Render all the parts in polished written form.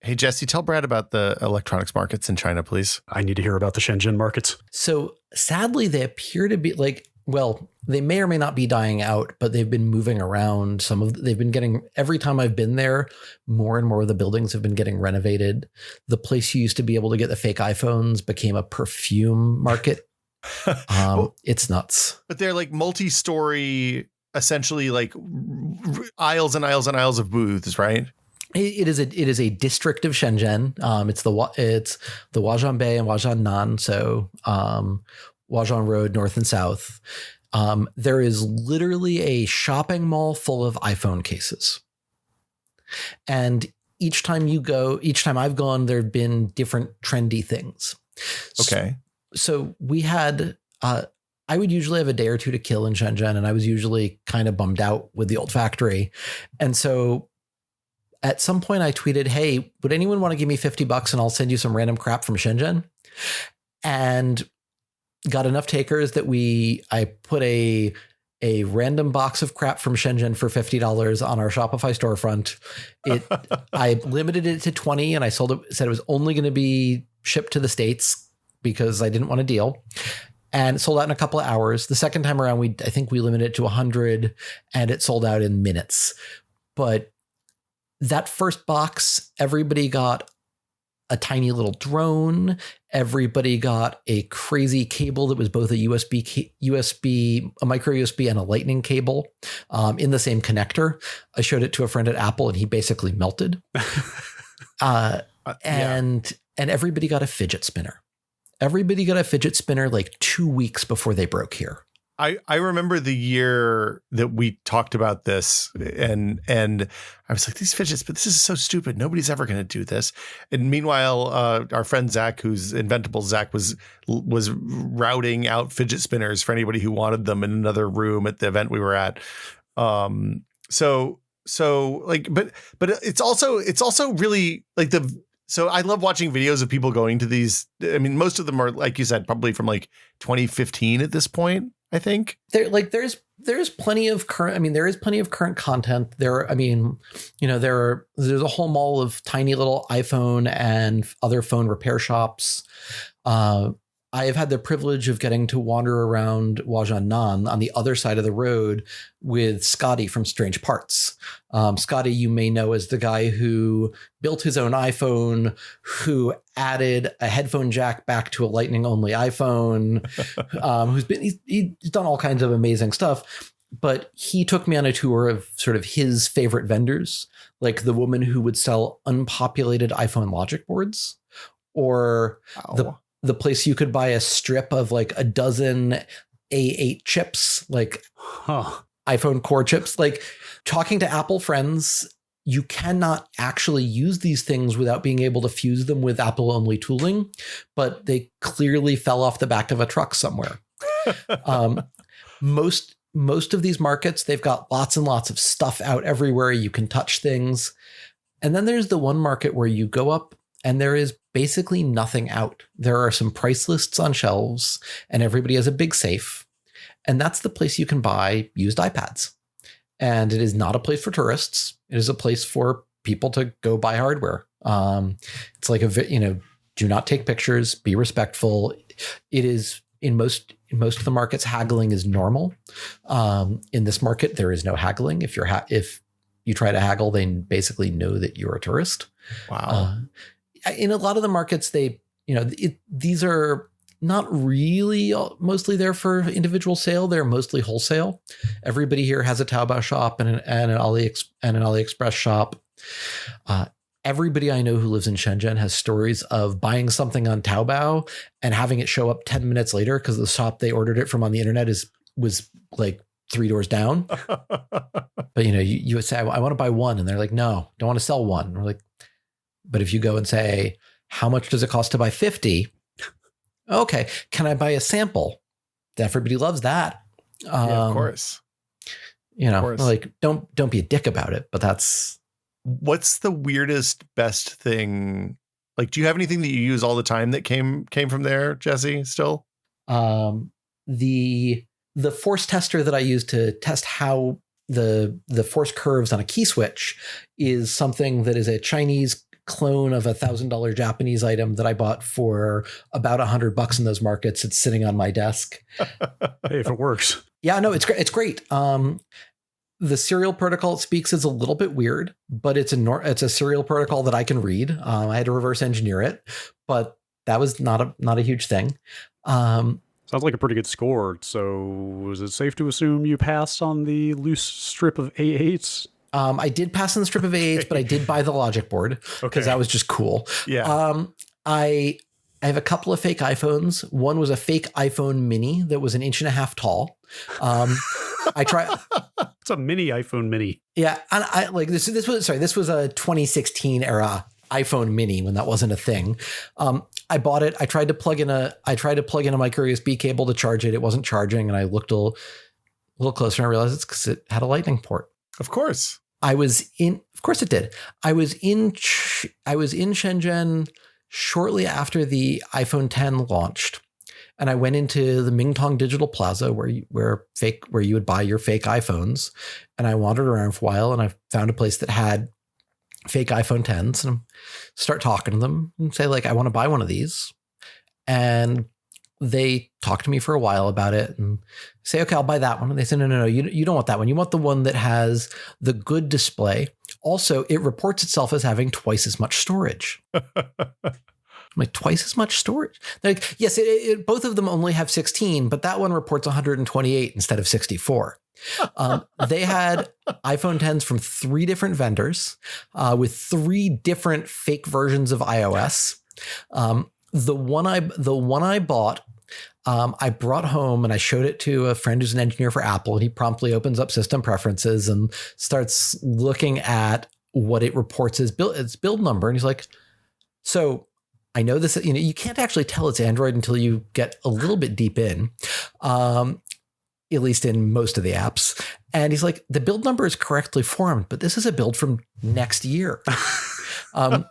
Hey, Jesse, tell Brad about the electronics markets in China, please. I need to hear about the Shenzhen markets. So sadly, they appear to be like, well, they may or may not be dying out, but they've been moving around. They've been getting, every time I've been there, more and more of the buildings have been getting renovated. The place you used to be able to get the fake iPhones became a perfume market. It's nuts. But they're like multi-story, essentially like aisles and aisles and aisles of booths, right? It is a district of Shenzhen. It's the Huajian Bay and Huajian Nan. So Huajian Road, north and south. There is literally a shopping mall full of iPhone cases. And each time I've gone, there have been different trendy things. Okay. So we had, I would usually have a day or two to kill in Shenzhen, and I was usually kind of bummed out with the old factory. And so at some point I tweeted, hey, would anyone want to give me $50 and I'll send you some random crap from Shenzhen? And got enough takers that I put a random box of crap from Shenzhen for $50 on our Shopify storefront. I limited it to 20 and I said it was only going to be shipped to the States because I didn't want a deal. And it sold out in a couple of hours. The second time around, I think we limited it to 100 and it sold out in minutes. But that first box, everybody got a tiny little drone. Everybody got a crazy cable that was both a a micro USB and a lightning cable in the same connector. I showed it to a friend at Apple and he basically melted. And everybody got a fidget spinner. Everybody got a fidget spinner like 2 weeks before they broke here. I remember the year that we talked about this and I was like, these fidgets, but this is so stupid. Nobody's ever going to do this. And meanwhile, our friend Zach, who's Inventable Zach, was routing out fidget spinners for anybody who wanted them in another room at the event we were at. So like, but it's also really like so I love watching videos of people going to these. I mean, most of them are, like you said, probably from like 2015 at this point. I think there's plenty of current. I mean, there is plenty of current content there. I mean, there's a whole mall of tiny little iPhone and other phone repair shops. I have had the privilege of getting to wander around Huajianan on the other side of the road with Scotty from Strange Parts. Scotty, you may know as the guy who built his own iPhone, who added a headphone jack back to a lightning only iPhone, he's done all kinds of amazing stuff. But he took me on a tour of sort of his favorite vendors, like the woman who would sell unpopulated iPhone logic boards, or the place you could buy a strip of like a dozen A8 chips, like iPhone core chips. Like, talking to Apple friends, you cannot actually use these things without being able to fuse them with Apple only tooling, but they clearly fell off the back of a truck somewhere. Most of these markets, they've got lots and lots of stuff out everywhere. You can touch things. And then there's the one market where you go up and there is basically nothing out. There are some price lists on shelves and everybody has a big safe. And that's the place you can buy used iPads. And it is not a place for tourists. It is a place for people to go buy hardware. It's like do not take pictures, be respectful. It is in most of the markets, haggling is normal. In this market, there is no haggling. If you try to haggle, they basically know that you're a tourist. Wow. In a lot of the markets, these are not really mostly there for individual sale. They're mostly wholesale. Everybody here has a Taobao shop and an AliExpress shop. Everybody I know who lives in Shenzhen has stories of buying something on Taobao and having it show up 10 minutes later because the shop they ordered it from on the internet was like 3 doors down. But you would say, I want to buy one, and they're like, no, don't want to sell one. And we're like, but if you go and say, how much does it cost to buy 50? Okay, can I buy a sample? Everybody loves that. Of course. Like don't be a dick about it, but that's. What's the weirdest, best thing? Like, do you have anything that you use all the time that came from there, Jesse, still? The force tester that I use to test how the force curves on a key switch is something that is a Chinese clone of $1,000 Japanese item that I bought for about $100 in those markets. It's sitting on my desk. Hey, if it works. Yeah, no, it's great. It's great. The serial protocol it speaks is a little bit weird, but it's a serial protocol that I can read. I had to reverse engineer it, but that was not a huge thing. Sounds like a pretty good score. So is it safe to assume you passed on the loose strip of A8s? I did pass on the strip of A8s, but I did buy the logic board because that was just cool. Yeah. I have a couple of fake iPhones. One was a fake iPhone mini that was 1.5 inches tall. I tried. It's a mini iPhone mini. Yeah, and I like this. This was a 2016 era iPhone mini when that wasn't a thing. I bought it. I tried to plug in a micro USB cable to charge it. It wasn't charging, and I looked a little closer and I realized it's because it had a lightning port. Of course. Of course it did. I was in Shenzhen shortly after the iPhone 10 launched, and I went into the Mingtong Digital Plaza where you would buy your fake iPhones, and I wandered around for a while, and I found a place that had fake iPhone 10s, and start talking to them and say, like, I want to buy one of these. And they talk to me for a while about it and say, okay, I'll buy that one. And they say, no, you don't want that one. You want the one that has the good display. Also, it reports itself as having twice as much storage. I'm like, twice as much storage? They're like, yes, both of them only have 16, but that one reports 128 instead of 64. They had iPhone 10s from 3 different vendors with 3 different fake versions of iOS. The one I bought, I brought home and I showed it to a friend who's an engineer for Apple, and he promptly opens up system preferences and starts looking at what it reports as its build number. And he's like, so I know this, you can't actually tell it's Android until you get a little bit deep in, at least in most of the apps. And he's like, the build number is correctly formed, but this is a build from next year. At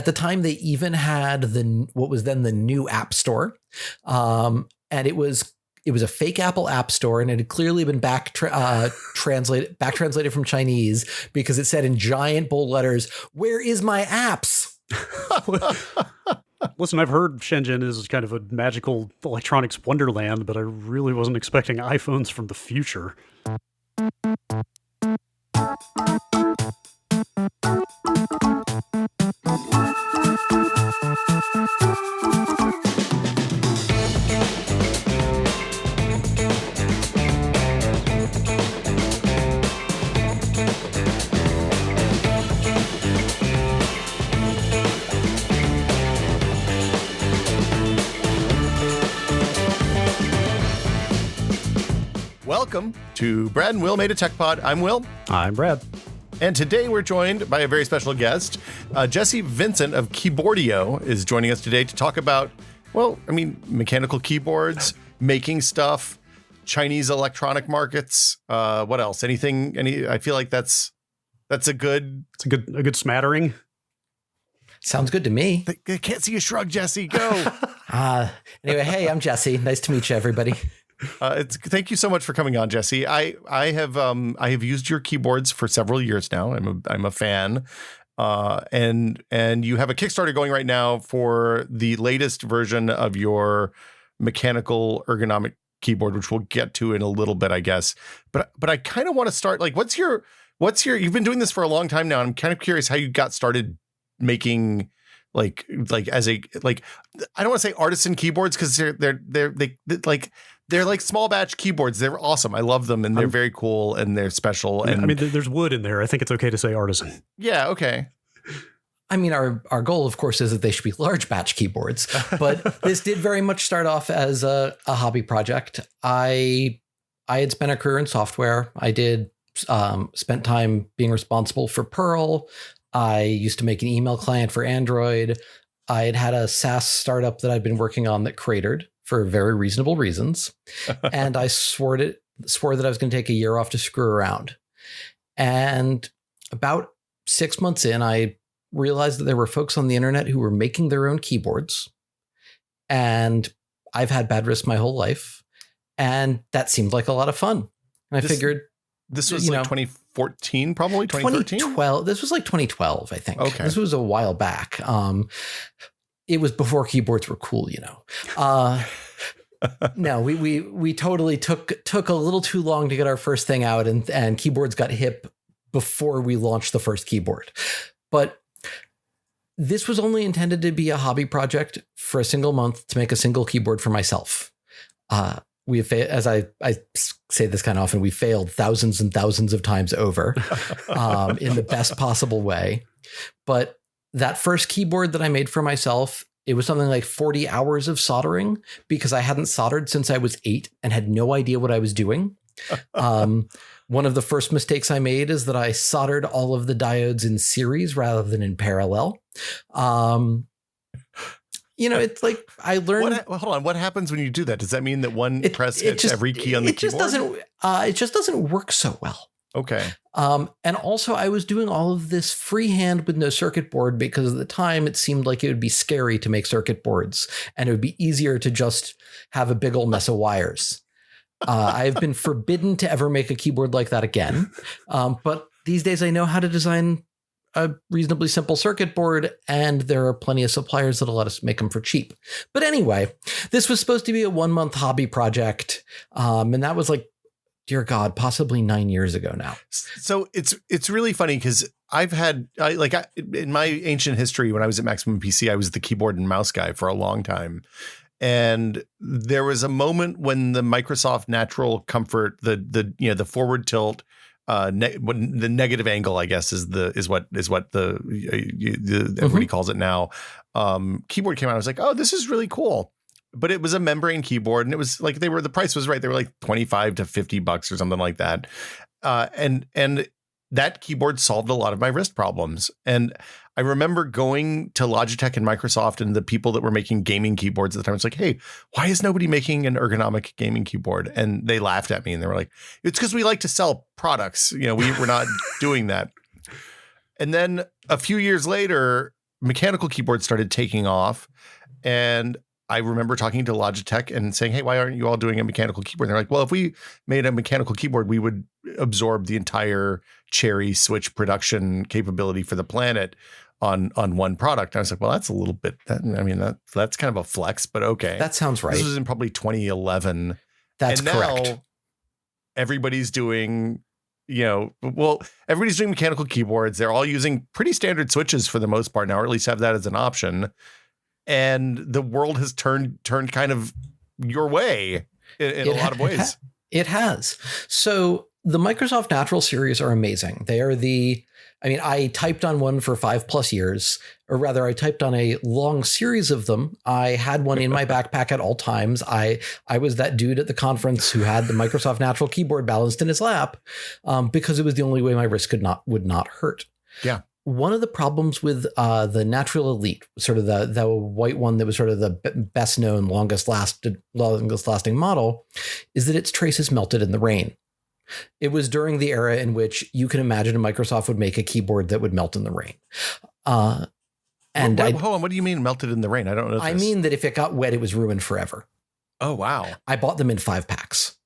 the time they even had what was then the new App Store. And it was a fake Apple App Store, and it had clearly been translated from Chinese because it said in giant bold letters, "Where is my apps?" Listen, I've heard Shenzhen is kind of a magical electronics wonderland, but I really wasn't expecting iPhones from the future. Welcome to Brad and Will Made a Tech Pod. I'm Will. I'm Brad. And today we're joined by a very special guest. Jesse Vincent of Keyboardio is joining us today to talk about, mechanical keyboards, making stuff, Chinese electronic markets. What else? I feel like that's a good smattering. Sounds good to me. I can't see you shrug, Jesse. Go. Anyway, hey, I'm Jesse. Nice to meet you, everybody. Thank you so much for coming on, Jesse. I have used your keyboards for several years now. I'm a fan. And you have a Kickstarter going right now for the latest version of your mechanical ergonomic keyboard, which we'll get to in a little bit, I guess. But I kind of want to start, like, what's your you've been doing this for a long time now. And I'm kind of curious how you got started making I don't want to say artisan keyboards, because they're like small batch keyboards. They're awesome. I love them, and they're very cool, and they're special. And I mean, there's wood in there. I think it's okay to say artisan. Yeah. Okay. I mean, our goal, of course, is that they should be large batch keyboards, but this did very much start off as a hobby project. I had spent a career in software. I did spent time being responsible for Perl. I used to make an email client for Android. I had a SaaS startup that I'd been working on that cratered for very reasonable reasons. And I swore that I was going to take a year off to screw around. And about 6 months in, I realized that there were folks on the internet who were making their own keyboards. And I've had bad wrists my whole life. And that seemed like a lot of fun. And I figured... This was 2014, 2014, probably 2013. 2012. This was like 2012, I think. Okay. This was a while back. It was before keyboards were cool, you know. No, we totally took a little too long to get our first thing out, and keyboards got hip before we launched the first keyboard. But this was only intended to be a hobby project for a single month to make a single keyboard for myself. We have, as I say this kind of often, we failed thousands and thousands of times over in the best possible way. But that first keyboard that I made for myself, it was something like 40 hours of soldering because I hadn't soldered since I was 8 and had no idea what I was doing. One of the first mistakes I made is that I soldered all of the diodes in series rather than in parallel. You know, it's like I learned. Hold on. What happens when you do that? Does that mean that one press hits every key on the keyboard? It just doesn't work so well. Okay. And also I was doing all of this freehand with no circuit board because at the time it seemed like it would be scary to make circuit boards and it would be easier to just have a big old mess of wires. I've been forbidden to ever make a keyboard like that again. But these days I know how to design a reasonably simple circuit board, and there are plenty of suppliers that'll let us make them for cheap. But anyway, this was supposed to be a 1-month hobby project. And that was like, dear God, possibly 9 years ago now. So it's really funny because in my ancient history, when I was at Maximum PC, I was the keyboard and mouse guy for a long time. And there was a moment when the Microsoft Natural Comfort, the forward tilt, the negative angle, I guess, is what everybody calls it now. Keyboard came out. I was like, oh, this is really cool. But it was a membrane keyboard, and it was like the price was right. They were like $25 to $50 or something like that. And that keyboard solved a lot of my wrist problems. And I remember going to Logitech and Microsoft and the people that were making gaming keyboards at the time. It's like, hey, why is nobody making an ergonomic gaming keyboard? And they laughed at me and they were like, it's because we like to sell products. You know, we're not doing that. And then a few years later, mechanical keyboards started taking off. And I remember talking to Logitech and saying, hey, why aren't you all doing a mechanical keyboard? And they're like, well, if we made a mechanical keyboard, we would absorb the entire Cherry Switch production capability for the planet on one product. And I was like, well, that's a little bit, that's kind of a flex, but okay. That sounds right. This was in probably 2011. That's correct. Now everybody's doing, everybody's doing mechanical keyboards. They're all using pretty standard switches for the most part now, or at least have that as an option. And the world has turned kind of your way in a lot of ways. It has. So the Microsoft Natural series are amazing. They are I typed on one for 5+ years, or rather I typed on a long series of them. I had one in my backpack at all times. I was that dude at the conference who had the Microsoft Natural keyboard balanced in his lap because it was the only way my wrist would not hurt. Yeah. One of the problems with the Natural Elite, sort of the white one that was sort of the best known, longest lasting model, is that its traces melted in the rain. It was during the era in which you can imagine Microsoft would make a keyboard that would melt in the rain. Hold on, what do you mean melted in the rain? I don't know. I mean that if it got wet, it was ruined forever. Oh, wow. I bought them in 5-packs.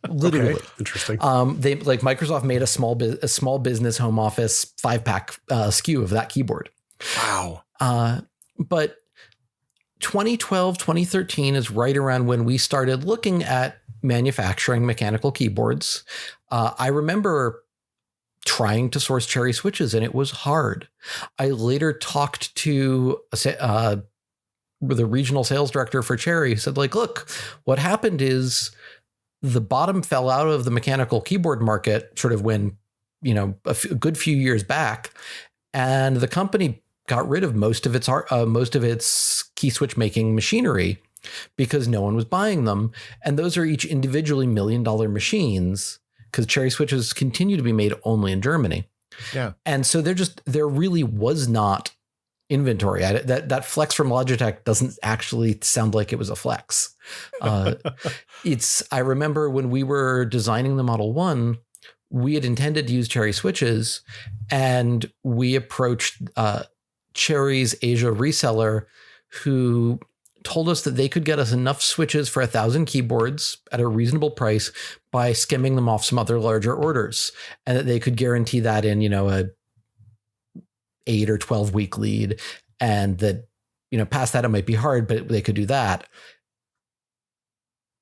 Literally. Okay. Interesting. They Microsoft made a small business home office 5-pack SKU of that keyboard. Wow. But 2012, 2013 is right around when we started looking at manufacturing mechanical keyboards. I remember trying to source Cherry switches, and it was hard. I later talked to the regional sales director for Cherry, who said, look, what happened is the bottom fell out of the mechanical keyboard market sort of when, a good few years back, and the company got rid of most of its key switch making machinery because no one was buying them. And those are each individually $1 million machines because Cherry switches continue to be made only in Germany. Yeah. And so there really was not inventory. That flex from Logitech doesn't actually sound like it was a flex. I remember when we were designing the Model 1, we had intended to use Cherry switches, and we approached Cherry's Asia reseller, who told us that they could get us enough switches for 1,000 keyboards at a reasonable price by skimming them off some other larger orders, and that they could guarantee that in, a 8 or 12 week lead, and that, past that it might be hard, but they could do that.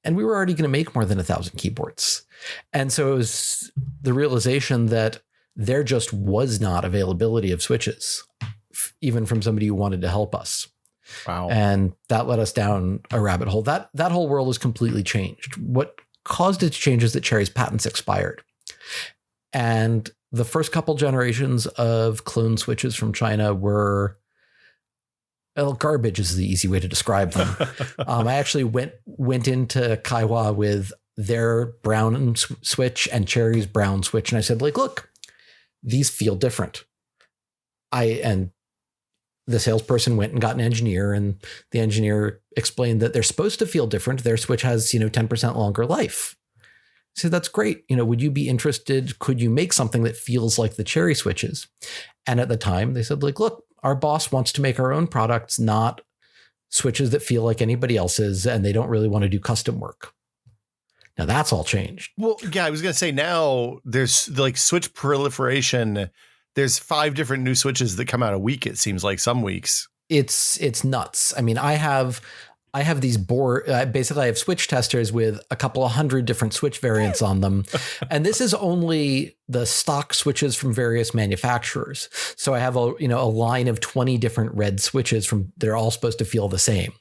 And we were already going to make more than 1,000 keyboards. And so it was the realization that there just was not availability of switches, even from somebody who wanted to help us. Wow. And that led us down a rabbit hole. That whole world has completely changed. What caused it to change is that Cherry's patents expired. And the first couple generations of clone switches from China were, well, garbage is the easy way to describe them. I actually went into Kaiwa with their brown switch and Cherry's brown switch. And I said, look, these feel different. And the salesperson went and got an engineer, and the engineer explained that they're supposed to feel different. Their switch has, 10% longer life. I said, that's great. Would you be interested? Could you make something that feels like the Cherry switches? And at the time they said, look, our boss wants to make our own products, not switches that feel like anybody else's, and they don't really want to do custom work. Now that's all changed. Well, yeah, I was going to say now there's switch proliferation. There's 5 different new switches that come out a week. It seems like some weeks. It's nuts. I mean, I have these basically I have switch testers with a couple of 100 different switch variants on them. And this is only the stock switches from various manufacturers. So I have a line of 20 different red switches they're all supposed to feel the same.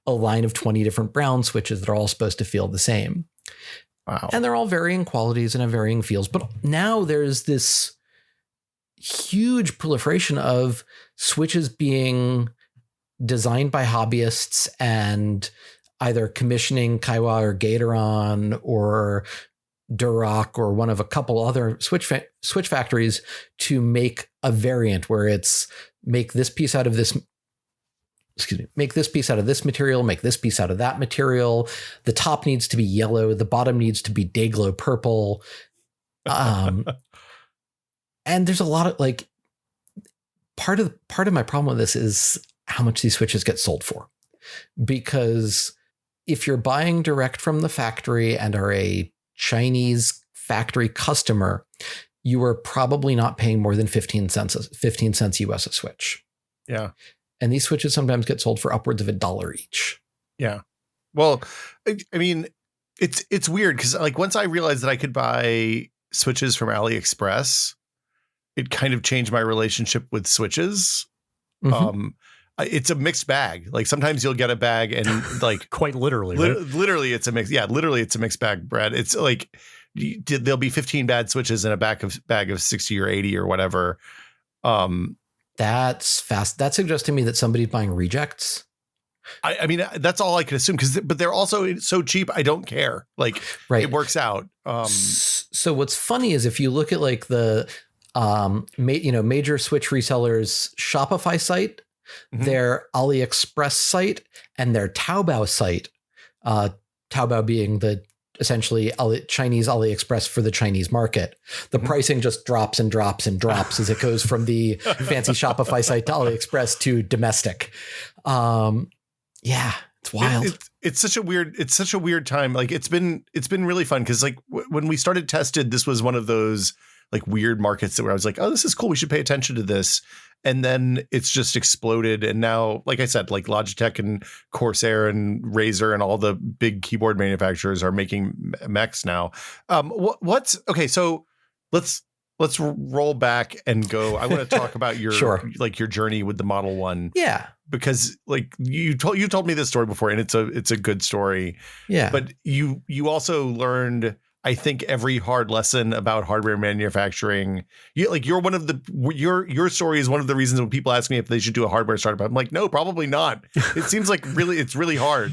A line of 20 different brown switches that are all supposed to feel the same. Wow. And they're all varying qualities and have varying feels. But now there's this huge proliferation of switches being designed by hobbyists and either commissioning Kaiwa or Gateron or Duroc or one of a couple other switch factories to make a variant where it's make this piece out of this material, make this piece out of that material. The top needs to be yellow. The bottom needs to be Dayglow purple. And there's a lot of part of my problem with this is how much these switches get sold for. Because if you're buying direct from the factory and are a Chinese factory customer, you are probably not paying more than 15 cents US a switch. Yeah. And these switches sometimes get sold for upwards of $1 each. Yeah. Well, I mean, it's weird because once I realized that I could buy switches from AliExpress, it kind of changed my relationship with switches. Mm-hmm. It's a mixed bag. Sometimes you'll get a bag and quite literally, right? Literally it's a mix. Yeah. Literally it's a mixed bag, Brad. It's there'll be 15 bad switches in a bag of 60 or 80 or whatever. That's fast. That suggests to me that somebody's buying rejects. I mean, that's all I can assume but they're also so cheap. I don't care. Right. It works out. So what's funny is if you look at the major switch resellers Shopify site, mm-hmm. their AliExpress site, and their Taobao site, Taobao being the essentially Chinese AliExpress for the Chinese market. The mm-hmm. pricing just drops and drops and drops as it goes from the fancy Shopify site to AliExpress to domestic. Yeah, it's wild. It's such a weird time. It's been really fun because when we started Tested, this was one of those weird markets where I was oh, this is cool. We should pay attention to this. And then it's just exploded. And now, like I said, Logitech and Corsair and Razer and all the big keyboard manufacturers are making mechs now. Okay. So let's roll back and go. I want to talk about your, sure. Your journey with the Model 1. Yeah. Because you told me this story before and it's a good story. Yeah. But you also learned, I think, every hard lesson about hardware manufacturing. You're one of your story is one of the reasons when people ask me if they should do a hardware startup, I'm no, probably not. It seems it's really hard.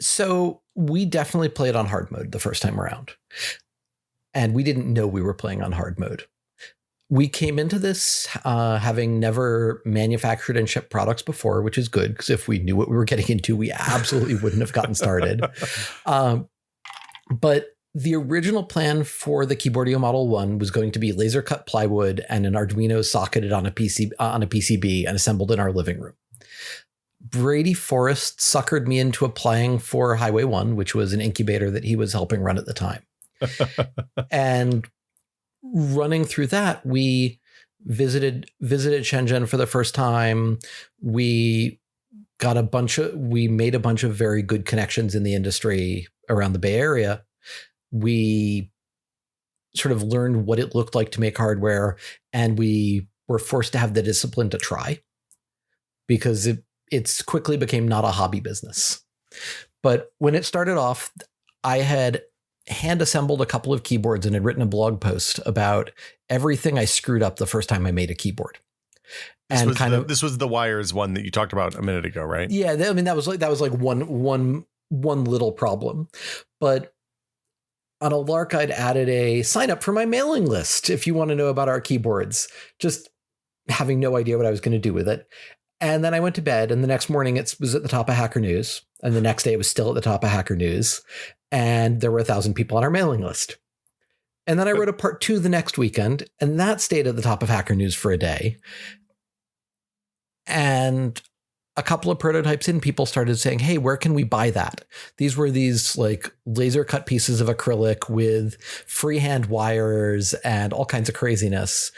So we definitely played on hard mode the first time around, and we didn't know we were playing on hard mode. We came into this having never manufactured and shipped products before, which is good because if we knew what we were getting into, we absolutely wouldn't have gotten started. But the original plan for the Keyboardio Model 1 was going to be laser cut plywood and an Arduino socketed on a PCB and assembled in our living room. Brady Forrest suckered me into applying for Highway 1, which was an incubator that he was helping run at the time. And running through that, we visited Shenzhen for the first time. We made a bunch of very good connections in the industry around the Bay Area. We sort of learned what it looked like to make hardware, and we were forced to have the discipline to try, because it's quickly became not a hobby business. But when it started off, I had hand assembled a couple of keyboards and had written a blog post about everything I screwed up the first time I made a keyboard. This was the wires one that you talked about a minute ago, right? Yeah, I mean that was like one little problem. But on a lark, I'd added a sign up for my mailing list if you want to know about our keyboards, just having no idea what I was going to do with it. And then I went to bed, and the next morning it was at the top of Hacker News, and the next day it was still at the top of Hacker News, and there were 1,000 people on our mailing list. And then I wrote a part 2 the next weekend, and that stayed at the top of Hacker News for a day. And a couple of prototypes in, people started saying, hey, where can we buy that? These were these like laser cut pieces of acrylic with freehand wires and all kinds of craziness.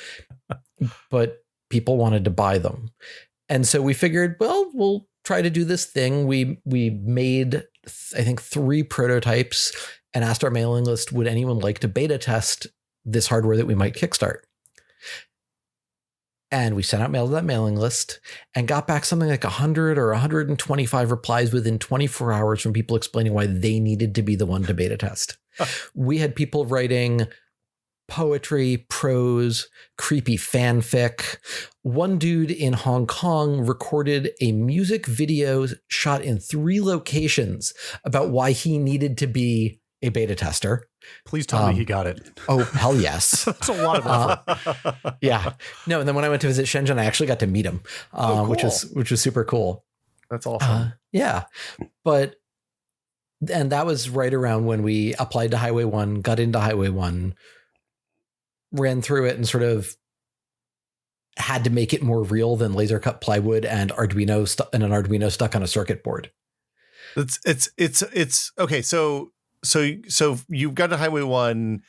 But people wanted to buy them. And so we figured, well, we'll try to do this thing. We made, I think, 3 prototypes and asked our mailing list, would anyone like to beta test this hardware that we might kickstart? And we sent out mail to that mailing list and got back something like 100 or 125 replies within 24 hours from people explaining why they needed to be the one to beta test. We had people writing poetry, prose, creepy fanfic. One dude in Hong Kong recorded a music video shot in 3 locations about why he needed to be a beta tester. Please tell me he got it. Oh, hell yes. That's a lot of effort. Yeah. No, and then when I went to visit Shenzhen, I actually got to meet him, cool. which was super cool. That's awesome. Yeah. And that was right around when we applied to Highway 1, got into Highway 1, ran through it, and sort of had to make it more real than laser cut plywood and an Arduino stuck on a circuit board. It's okay. So you've got to Highway 1.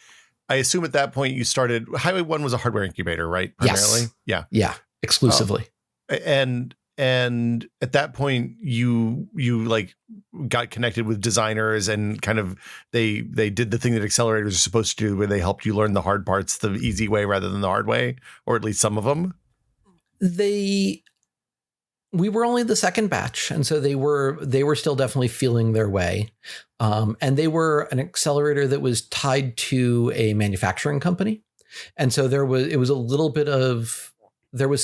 I assume at that point you started. Highway 1 was a hardware incubator, right? Primarily? Yes. Yeah. Exclusively. And at that point you like got connected with designers, and kind of they did the thing that accelerators are supposed to do, where they helped you learn the hard parts the easy way rather than the hard way, or at least some of them. We were only the second batch, and so they were still definitely feeling their way. And they were an accelerator that was tied to a manufacturing company. And so there was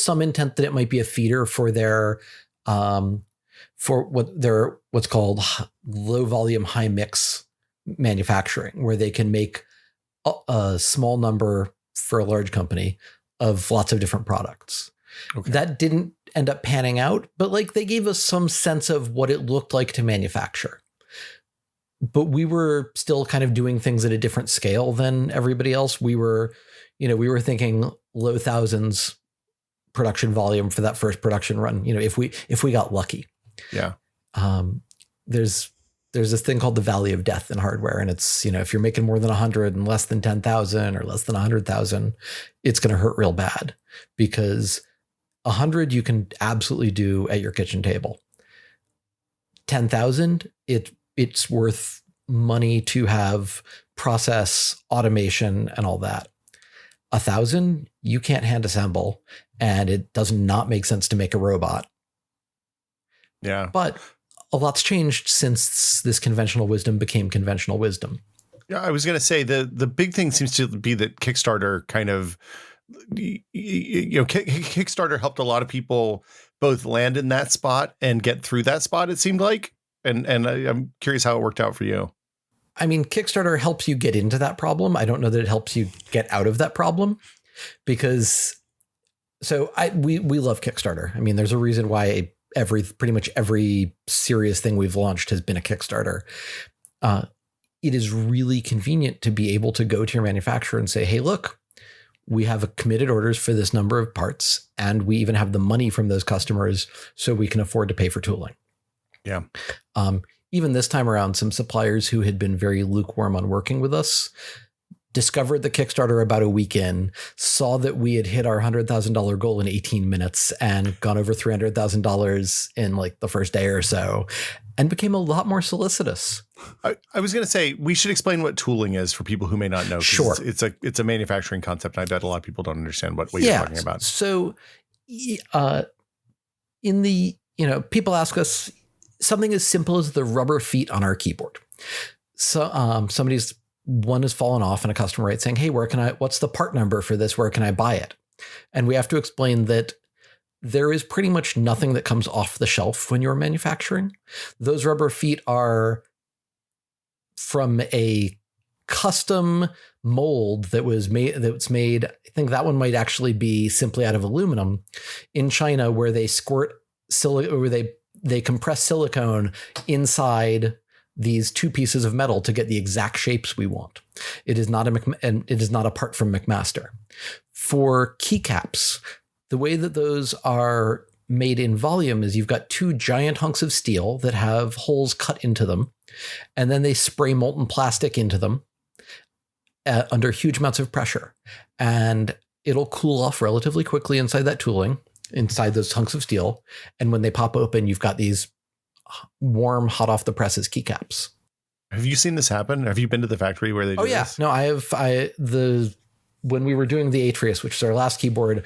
some intent that it might be a feeder for their what's called low volume, high mix manufacturing, where they can make a small number for a large company of lots of different products. Okay. That didn't end up panning out, but like they gave us some sense of what it looked like to manufacture. But we were still kind of doing things at a different scale than everybody else. We were thinking low thousands production volume for that first production run. If we got lucky. Yeah. There's this thing called the Valley of Death in hardware, and it's if you're making more than 100 and less than 10,000 or less than 100,000, it's going to hurt real bad, because 100 you can absolutely do at your kitchen table. 10,000, it's worth money to have process automation and all that. 1,000 you can't hand assemble, and it does not make sense to make a robot. Yeah. But a lot's changed since this conventional wisdom became conventional wisdom. Yeah, I was going to say the big thing seems to be that Kickstarter kind of, Kickstarter helped a lot of people both land in that spot and get through that spot, it seemed like. And I'm curious how it worked out for you. I mean, Kickstarter helps you get into that problem. I don't know that it helps you get out of that problem, because we love Kickstarter. I mean, there's a reason why pretty much every serious thing we've launched has been a Kickstarter. It is really convenient to be able to go to your manufacturer and say, hey, look, we have committed orders for this number of parts, and we even have the money from those customers so we can afford to pay for tooling. Yeah. Even this time around, some suppliers who had been very lukewarm on working with us discovered the Kickstarter about a week in, saw that we had hit our $100,000 goal in 18 minutes and gone over $300,000 in like the first day or so, and became a lot more solicitous. I was going to say, we should explain what tooling is for people who may not know. Sure. It's a manufacturing concept. And I bet a lot of people don't understand what you're talking about. So people ask us something as simple as the rubber feet on our keyboard. So one has fallen off and a customer writes saying, hey, what's the part number for this? Where can I buy it? And we have to explain that there is pretty much nothing that comes off the shelf when you're manufacturing. Those rubber feet are from a custom mold that's made, I think that one might actually be simply out of aluminum in China, where they they compress silicone inside these two pieces of metal to get the exact shapes we want. It is not a part from McMaster. For keycaps, the way that those are made in volume is you've got two giant hunks of steel that have holes cut into them, and then they spray molten plastic into them under huge amounts of pressure. And it'll cool off relatively quickly inside that tooling, inside those hunks of steel. And when they pop open, you've got these warm, hot off the presses keycaps. Have you seen this happen? Have you been to the factory where they do this? No, I have. When we were doing the 3ce30a03401643a236f5, which is our last keyboard,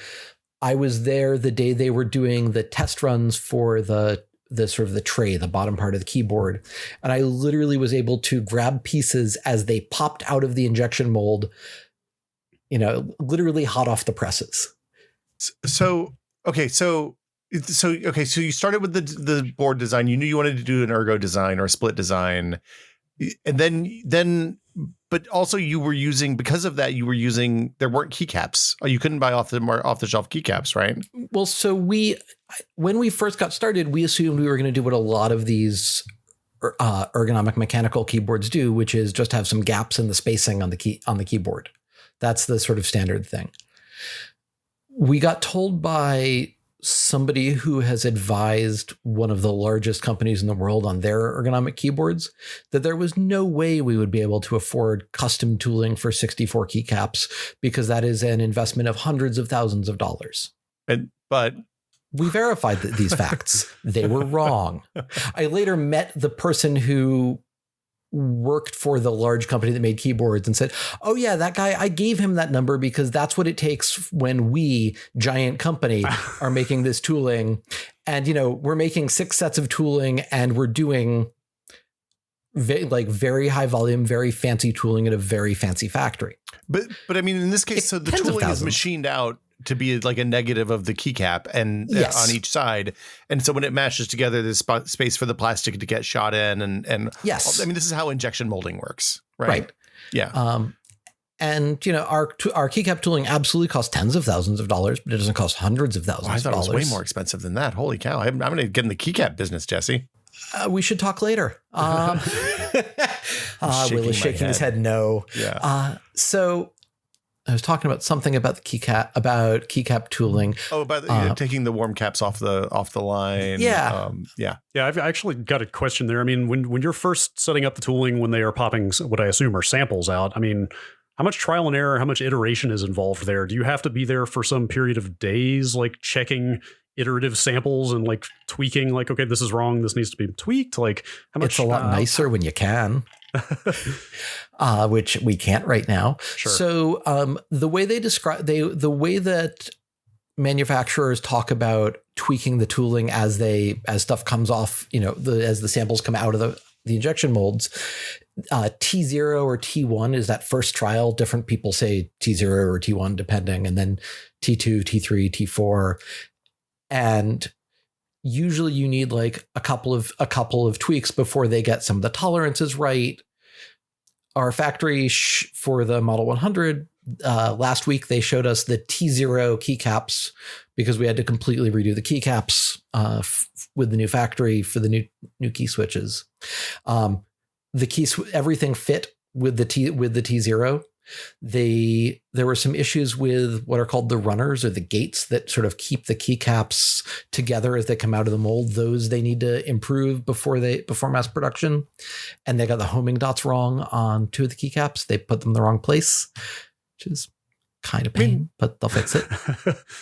I was there the day they were doing the test runs for the sort of the tray, the bottom part of the keyboard. And I literally was able to grab pieces as they popped out of the injection mold, literally hot off the presses. So you started with the board design. You knew you wanted to do an ergo design or a split design. And then, but also you were using, because of that, there weren't keycaps. You couldn't buy off the shelf keycaps, right? Well, so when we first got started, we assumed we were going to do what a lot of these ergonomic mechanical keyboards do, which is just have some gaps in the spacing on the keyboard. That's the sort of standard thing. We got told by somebody who has advised one of the largest companies in the world on their ergonomic keyboards that there was no way we would be able to afford custom tooling for 64 keycaps, because that is an investment of hundreds of thousands of dollars. But we verified these facts. They were wrong. I later met the person who worked for the large company that made keyboards and said, oh yeah, that guy, I gave him that number because that's what it takes when we, giant company, are making this tooling. And, we're making 6 sets of tooling and we're doing very high volume, very fancy tooling at a very fancy factory. But I mean, in this case, so the tooling is machined out to be like a negative of the keycap and on each side. And so when it mashes together, there's space for the plastic to get shot in. And yes, I mean, this is how injection molding works, right? Yeah. And our keycap tooling absolutely costs tens of thousands of dollars, but it doesn't cost hundreds of thousands of dollars. I thought it was way more expensive than that. Holy cow. I'm going to get in the keycap business, Jesse. We should talk later. Will is shaking his head no. Yeah. So I was talking about something about the keycap tooling. Oh, about taking the warm caps off the line. Yeah. Yeah. I've actually got a question there. I mean, when you're first setting up the tooling, when they are popping what I assume are samples out, I mean, how much trial and error, how much iteration is involved there? Do you have to be there for some period of days, like checking iterative samples and like tweaking, like, okay, this is wrong, this needs to be tweaked? Like, how much? It's a lot nicer when you can. Which we can't right now. Sure. So the way they describe the way that manufacturers talk about tweaking the tooling as stuff comes off, as the samples come out of the injection molds, T0 or T1 is that first trial. Different people say T0 or T1 depending, and then T2, T3, T4, and usually you need like a couple of tweaks before they get some of the tolerances right. Our factory for the Model 100, last week they showed us the T0 keycaps because we had to completely redo the keycaps with the new factory for the new key switches. Everything fit with the T0. There were some issues with what are called the runners, or the gates that sort of keep the keycaps together as they come out of the mold. Those they need to improve before mass production. And they got the homing dots wrong on 2 of the keycaps. They put them in the wrong place, which is kind of pain, but they'll fix it.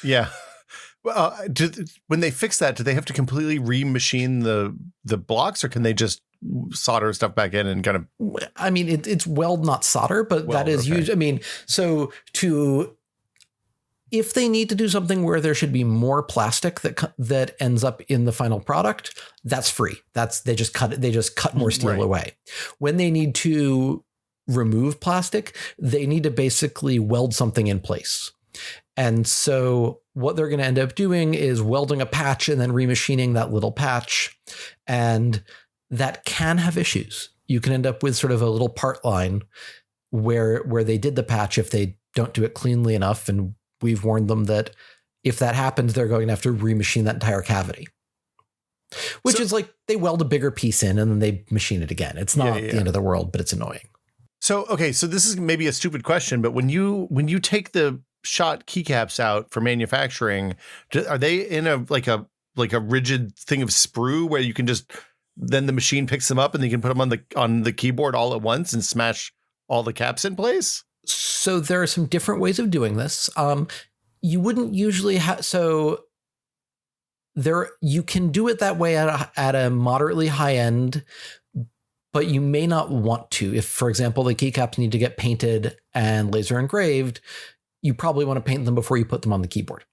Yeah. Well, when they fix that, do they have to completely remachine the blocks, or can they just solder stuff back in and kind of? I mean, it's weld, not solder, but that is used. I mean, so if they need to do something where there should be more plastic that ends up in the final product, that's free. They just cut it. They just cut more steel away. When they need to remove plastic, they need to basically weld something in place. And so what they're going to end up doing is welding a patch and then remachining that little patch. And that can have issues. You can end up with sort of a little part line where they did the patch if they don't do it cleanly enough. And we've warned them that if that happens, they're going to have to remachine that entire cavity. Which is like they weld a bigger piece in and then they machine it again. It's not the end of the world, but it's annoying. So, okay, so this is maybe a stupid question, but when you take the shot keycaps out for manufacturing, are they in a rigid thing of sprue where you can just, then the machine picks them up and you can put them on the keyboard all at once and smash all the caps in place? So there are some different ways of doing this. You wouldn't usually have, you can do it that way at a moderately high end, but you may not want to. If, for example, the keycaps need to get painted and laser engraved, you probably want to paint them before you put them on the keyboard.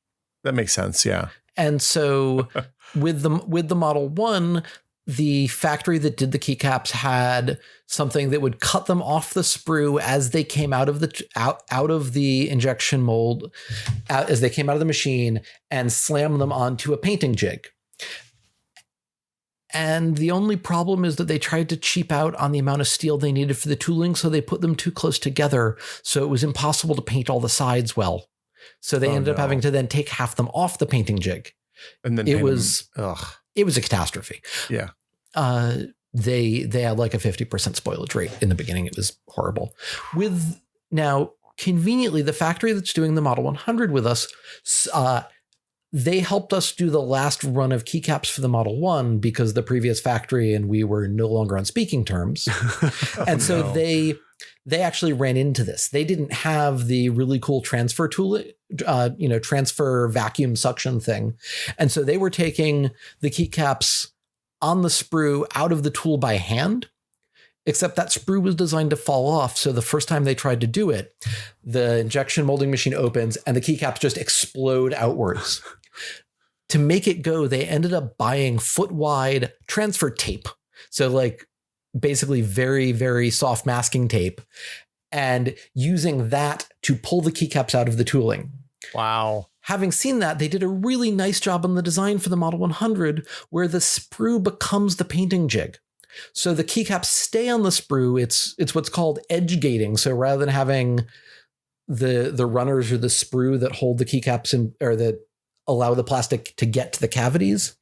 That makes sense, yeah. And so with the Model 1, the factory that did the keycaps had something that would cut them off the sprue as they came out of the injection mold, as they came out of the machine, and slam them onto a painting jig. And the only problem is that they tried to cheap out on the amount of steel they needed for the tooling, so they put them too close together. So it was impossible to paint all the sides well. So they ended up having to then take half them off the painting jig. And then it was a catastrophe. Yeah. They had like a 50% spoilage rate in the beginning. It was horrible. Now, conveniently, the factory that's doing the Model 100 with us, they helped us do the last run of keycaps for the Model 1 because the previous factory and we were no longer on speaking terms. They actually ran into this. They didn't have the really cool transfer tool, transfer vacuum suction thing. And so they were taking the keycaps on the sprue out of the tool by hand, except that sprue was designed to fall off. So the first time they tried to do it, the injection molding machine opens and the keycaps just explode outwards. To make it go, they ended up buying foot-wide transfer tape. So like basically very, very soft masking tape, and using that to pull the keycaps out of the tooling. Wow. Having seen that, they did a really nice job on the design for the Model 100 where the sprue becomes the painting jig. So the keycaps stay on the sprue. It's what's called edge gating. So rather than having the runners or the sprue that hold the keycaps in, or that allow the plastic to get to the cavities,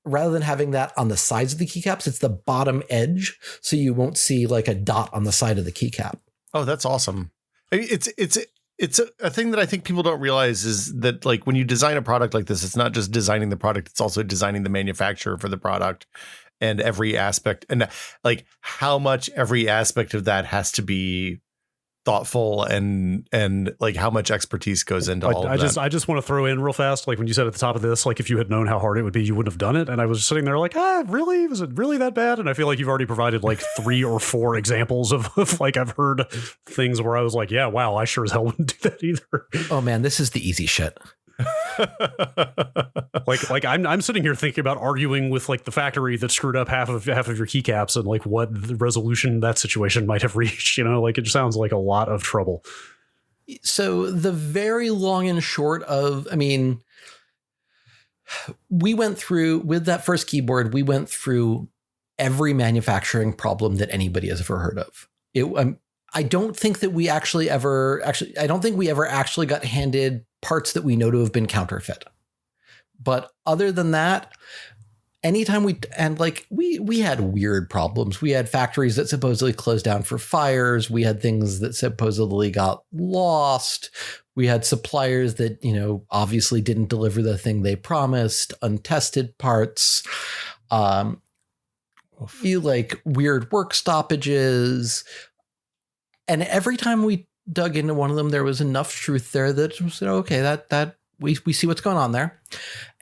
rather than having that on the sides of the keycaps, it's the bottom edge. So you won't see like a dot on the side of the keycap. Oh, that's awesome. It's a thing that I think people don't realize is that, like, when you design a product like this, it's not just designing the product, it's also designing the manufacturer for the product and every aspect, and like how much every aspect of that has to be thoughtful and like how much expertise goes into all of that. I just want to throw in real fast, like when you said at the top of this, like if you had known how hard it would be, you wouldn't have done it. And I was sitting there like, really? Was it really that bad? And I feel like you've already provided like 3 or 4 examples of like, I've heard things where I was like, yeah, wow, I sure as hell wouldn't do that either. Oh man, this is the easy shit. like I'm sitting here thinking about arguing with like the factory that screwed up half of your keycaps and like what the resolution that situation might have reached, like it just sounds like a lot of trouble. So the very long and short of, we went through with that first keyboard, we went through every manufacturing problem that anybody has ever heard of. I don't think that we I don't think we ever actually got handed parts that we know to have been counterfeit. But other than that, anytime we had weird problems. We had factories that supposedly closed down for fires. We had things that supposedly got lost. We had suppliers that, obviously didn't deliver the thing they promised, untested parts, weird work stoppages. And every time we dug into one of them, there was enough truth there that we said, okay, that we see what's going on there.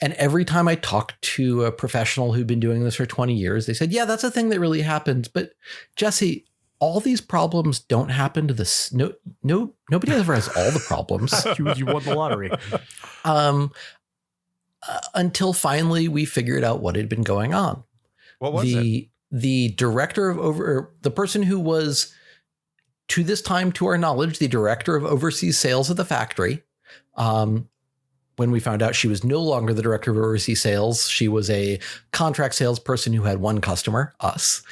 And every time I talked to a professional who'd been doing this for 20 years, they said, yeah, that's a thing that really happens. But Jesse, all these problems don't happen to this. Nobody ever has all the problems. You won the lottery. Until finally we figured out what had been going on. What was it? The director of the person who was, to this time, to our knowledge, the director of overseas sales of the factory. When we found out she was no longer the director of overseas sales, she was a contract salesperson who had one customer, us.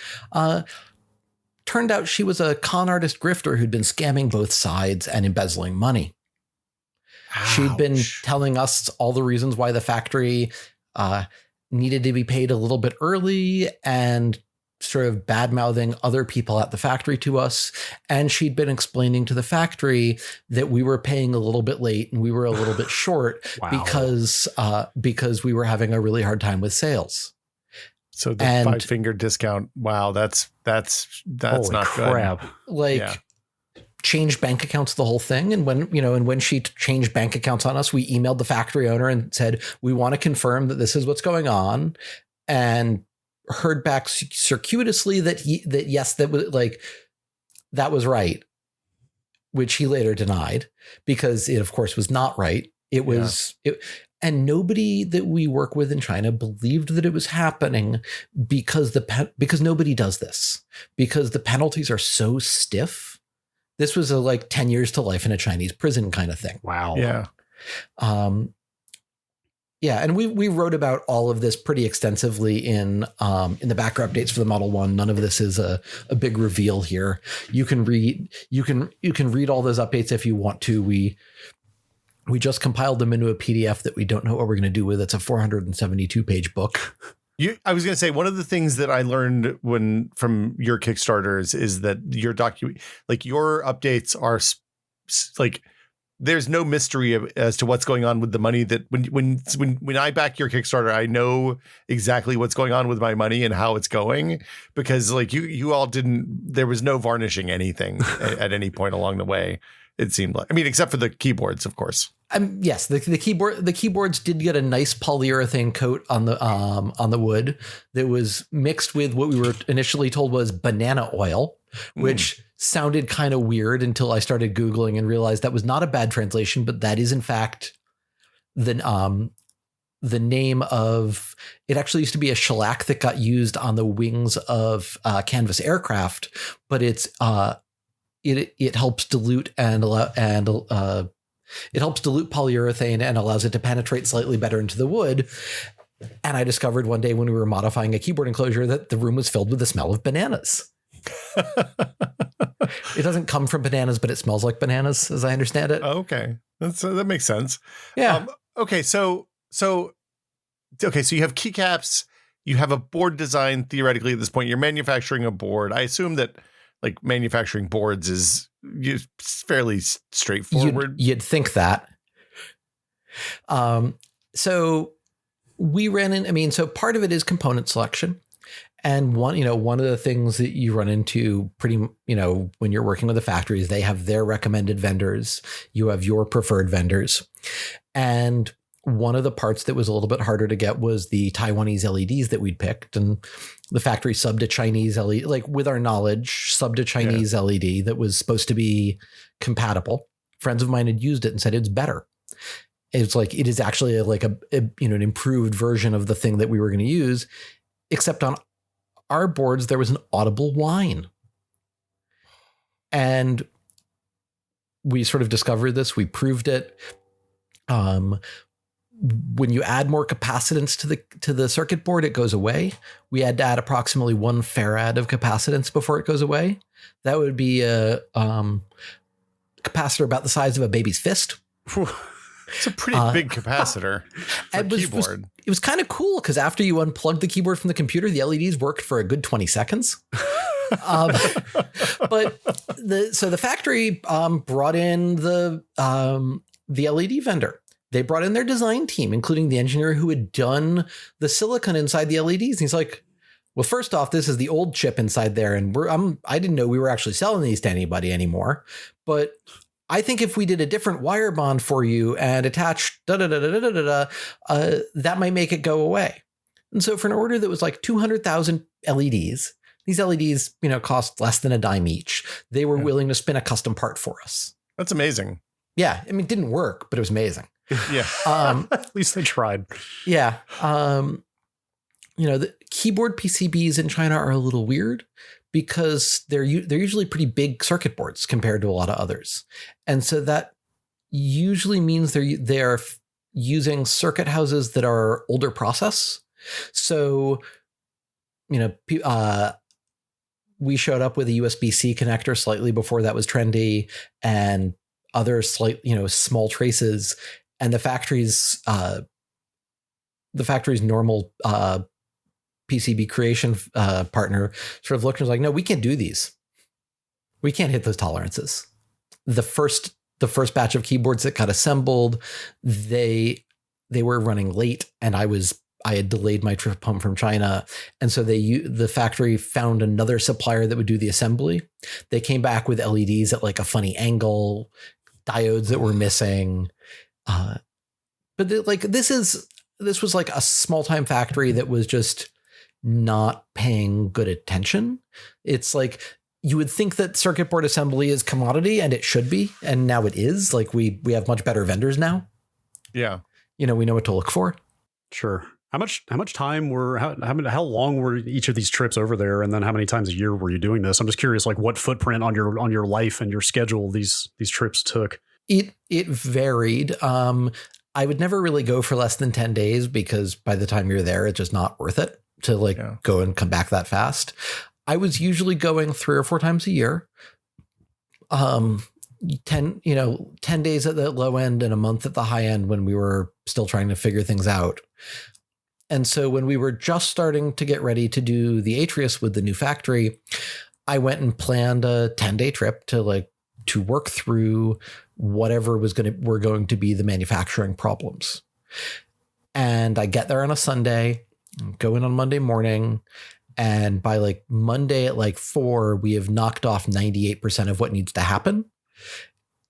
Turned out she was a con artist grifter who'd been scamming both sides and embezzling money. Ouch. She'd been telling us all the reasons why the factory needed to be paid a little bit early and sort of bad-mouthing other people at the factory to us. And she'd been explaining to the factory that we were paying a little bit late and we were a little bit short because we were having a really hard time with sales. So the 5-finger discount. Wow. That's not crap. Good. Changed bank accounts, the whole thing. And when she changed bank accounts on us, we emailed the factory owner and said, we want to confirm that this is what's going on. And heard back circuitously that yes, that was right, which he later denied because it of course was not right. It was, and nobody that we work with in China believed that it was happening because nobody does this, because the penalties are so stiff. This was 10 years to life in a Chinese prison kind of thing. Wow. Yeah. Yeah, and we wrote about all of this pretty extensively in the backer updates for the Model 1. None of this is a big reveal here. You can read all those updates if you want to. We just compiled them into a PDF that we don't know what we're going to do with. It's a 472-page book. I was going to say, one of the things that I learned from your Kickstarters is that your your updates are there's no mystery as to what's going on with the money. That when I back your Kickstarter, I know exactly what's going on with my money and how it's going, because you all there was no varnishing anything at any point along the way. It seemed like, except for the keyboards, of course. Yes, the keyboards did get a nice polyurethane coat on the wood that was mixed with what we were initially told was banana oil, which sounded kind of weird until I started Googling and realized that was not a bad translation, but that is in fact the name of, it actually used to be a shellac that got used on the wings of canvas aircraft, but it helps dilute it helps dilute polyurethane and allows it to penetrate slightly better into the wood. And I discovered one day when we were modifying a keyboard enclosure that the room was filled with the smell of bananas. It doesn't come from bananas, but it smells like bananas, as I understand it. Okay. That makes sense. Yeah. So you have keycaps, you have a board design theoretically at this point. You're manufacturing a board. I assume that manufacturing boards is fairly straightforward. You'd think that. So we ran in, so part of it is component selection. And one of the things that you run into when you're working with the factories, they have their recommended vendors. You have your preferred vendors. And one of the parts that was a little bit harder to get was the Taiwanese LEDs that we'd picked. And the factory subbed a Chinese LED, with our knowledge, subbed a Chinese LED that was supposed to be compatible. Friends of mine had used it and said it's better. It's it is actually an improved version of the thing that we were going to use, except on our boards, there was an audible whine. And we sort of discovered this. We proved it. When you add more capacitance to the circuit board, it goes away. We had to add approximately 1 farad of capacitance before it goes away. That would be a capacitor about the size of a baby's fist. It's a pretty big capacitor for a keyboard. It was kind of cool because after you unplugged the keyboard from the computer, the LEDs worked for a good 20 seconds. But the factory brought in the LED vendor. They brought in their design team, including the engineer who had done the silicon inside the LEDs. And he's like, well, first off, this is the old chip inside there. And I didn't know we were actually selling these to anybody anymore. But I think if we did a different wire bond for you and attached that might make it go away. And so for an order that was like 200,000 LEDs, these LEDs, cost less than a dime each. They were willing to spin a custom part for us. That's amazing. Yeah. I mean, it didn't work, but it was amazing. Yeah. At least they tried. Yeah. The keyboard PCBs in China are a little weird because they're usually pretty big circuit boards compared to a lot of others. And so that usually means they're using circuit houses that are older process. So, we showed up with a USB-C connector slightly before that was trendy and other small traces. And the factory's normal PCB creation partner sort of looked and was like, no, we can't do these. We can't hit those tolerances. The first batch of keyboards that got assembled, they were running late, and I had delayed my trip home from China. And so the factory found another supplier that would do the assembly. They came back with LEDs at like a funny angle, diodes that were missing. But this was like a small time factory that was just not paying good attention. It's like, you would think that circuit board assembly is commodity, and it should be. And now it is. Like we have much better vendors now. Yeah. We know what to look for. Sure. How much time how long were each of these trips over there? And then how many times a year were you doing this? I'm just curious, like what footprint on your life and your schedule these trips took. It varied. I would never really go for less than 10 days because by the time you're there, it's just not worth it to go and come back that fast. I was usually going 3 or 4 times a year. 10 days at the low end and a month at the high end when we were still trying to figure things out. And so when we were just starting to get ready to do the Atrius with the new factory, I went and planned a 10-day trip to work through whatever were going to be the manufacturing problems. And I get there on a Sunday, go in on Monday morning, and by Monday at 4, we have knocked off 98% of what needs to happen.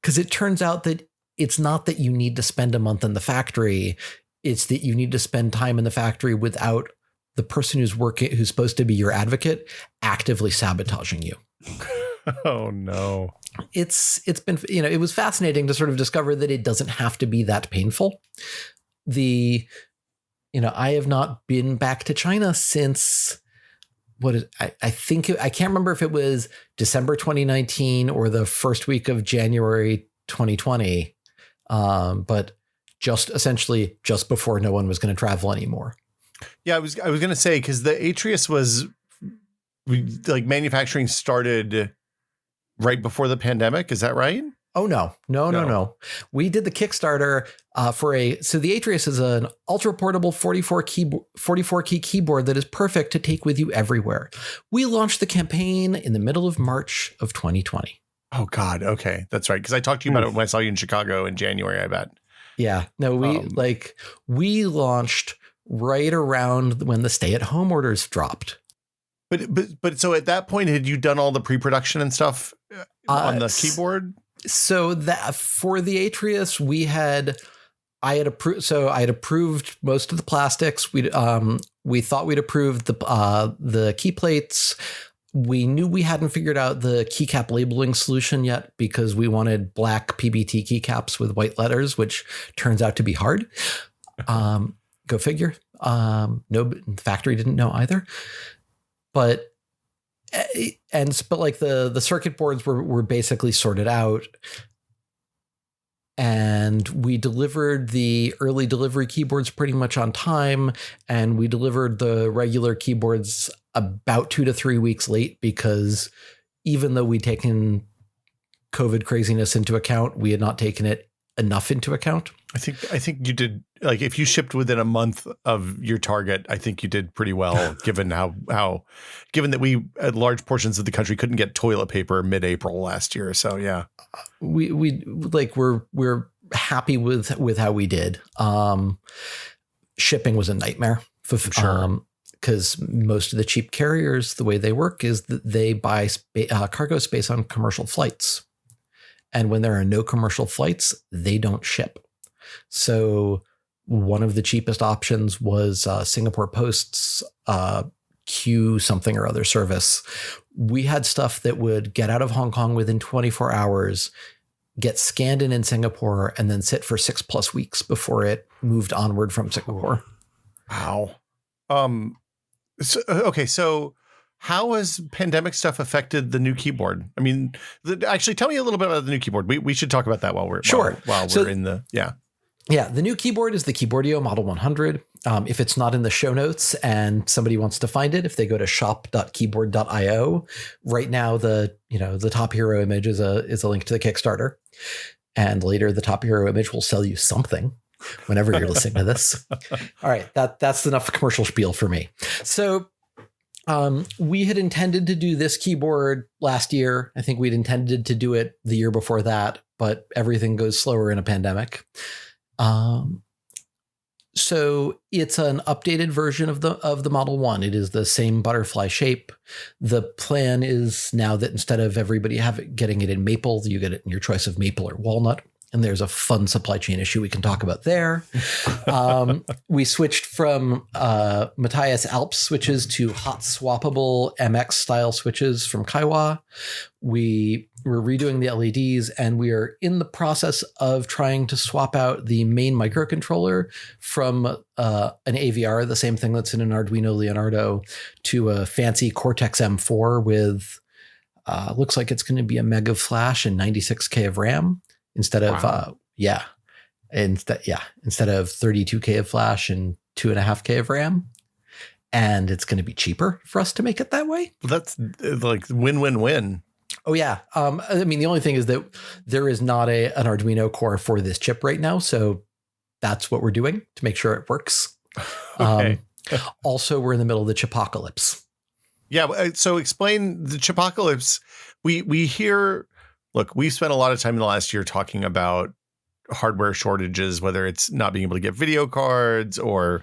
Because it turns out that it's not that you need to spend a month in the factory. It's that you need to spend time in the factory without the person who's supposed to be your advocate actively sabotaging you. Oh no. It's been, it was fascinating to sort of discover that it doesn't have to be that painful. I have not been back to China since I can't remember if it was December 2019 or the first week of January 2020. But essentially just before no one was going to travel anymore. Yeah, I was going to say, because the Atrius was manufacturing started right before the pandemic. Is that right? Oh, no. We did the Kickstarter so the Atrius is an ultra portable 44 key keyboard that is perfect to take with you everywhere. We launched the campaign in the middle of March of 2020. Oh God. Okay. That's right. Because I talked to you about it when I saw you in Chicago in January, I bet. Yeah. No, we launched right around when the stay-at-home orders dropped. But so at that point, had you done all the pre-production and stuff on the keyboard? So that for the Atrius, I had approved most of the plastics. We thought we'd approved the key plates. We knew we hadn't figured out the keycap labeling solution yet because we wanted black PBT keycaps with white letters, which turns out to be hard. Go figure. No, the factory didn't know either. But the circuit boards were basically sorted out. And we delivered the early delivery keyboards pretty much on time. And we delivered the regular keyboards about 2 to 3 weeks late because even though we'd taken COVID craziness into account, we had not taken it enough into account. I think you did, like, if you shipped within a month of your target, I think you did pretty well, given given that we at large portions of the country couldn't get toilet paper mid-April last year. So yeah, we're happy with how we did. Shipping was a nightmare for sure. Because most of the cheap carriers, the way they work is that they buy cargo space on commercial flights. And when there are no commercial flights, they don't ship. So one of the cheapest options was Singapore Post's Q something or other service. We had stuff that would get out of Hong Kong within 24 hours, get scanned in Singapore, and then sit for 6+ weeks before it moved onward from Singapore. Wow. So how has pandemic stuff affected the new keyboard? I mean, actually, tell me a little bit about the new keyboard. We should talk about that while we're in the Yeah, the new keyboard is the Keyboardio Model 100. If it's not in the show notes and somebody wants to find it, if they go to shop.keyboard.io, right now the top hero image is a link to the Kickstarter, and later the top hero image will sell you something whenever you're listening to this. All right, that's enough commercial spiel for me. So we had intended to do this keyboard last year. I think we'd intended to do it the year before that, but everything goes slower in a pandemic. So it's an updated version of the Model 1. It is the same butterfly shape. The plan is now that instead of everybody getting it in maple, you get it in your choice of maple or walnut. And there's a fun supply chain issue we can talk about there. We switched from Matthias Alps switches to hot swappable MX style switches from Kaiwa. We're redoing the LEDs, and we are in the process of trying to swap out the main microcontroller from an AVR, the same thing that's in an Arduino Leonardo, to a fancy Cortex M4 with looks like it's going to be a meg of flash and 96K of RAM. Instead of, instead of 32K of flash and 2.5K of RAM. And it's going to be cheaper for us to make it that way. Well, that's like win-win-win. Oh, yeah. I mean, the only thing is that there is not an Arduino core for this chip right now. So that's what we're doing to make sure it works. Okay. Also, we're in the middle of the chipocalypse. Yeah. So explain the chipocalypse. We hear... Look, we've spent a lot of time in the last year talking about hardware shortages, whether it's not being able to get video cards or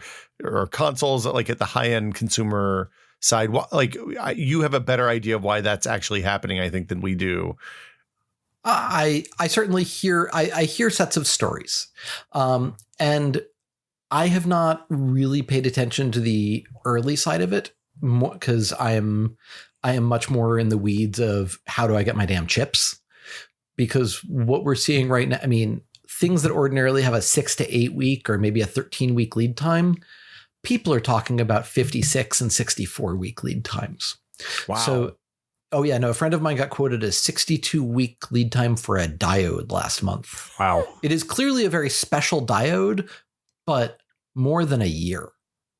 consoles, like at the high end consumer side. Like, you have a better idea of why that's actually happening, I think, than we do. I certainly hear sets of stories, and I have not really paid attention to the early side of it because I am much more in the weeds of how do I get my damn chips. Because what we're seeing right now, I mean, things that ordinarily have a 6 to 8 week or maybe a 13-week lead time, people are talking about 56 and 64-week lead times. Wow. So, a friend of mine got quoted a 62-week lead time for a diode last month. Wow. It is clearly a very special diode, but more than a year.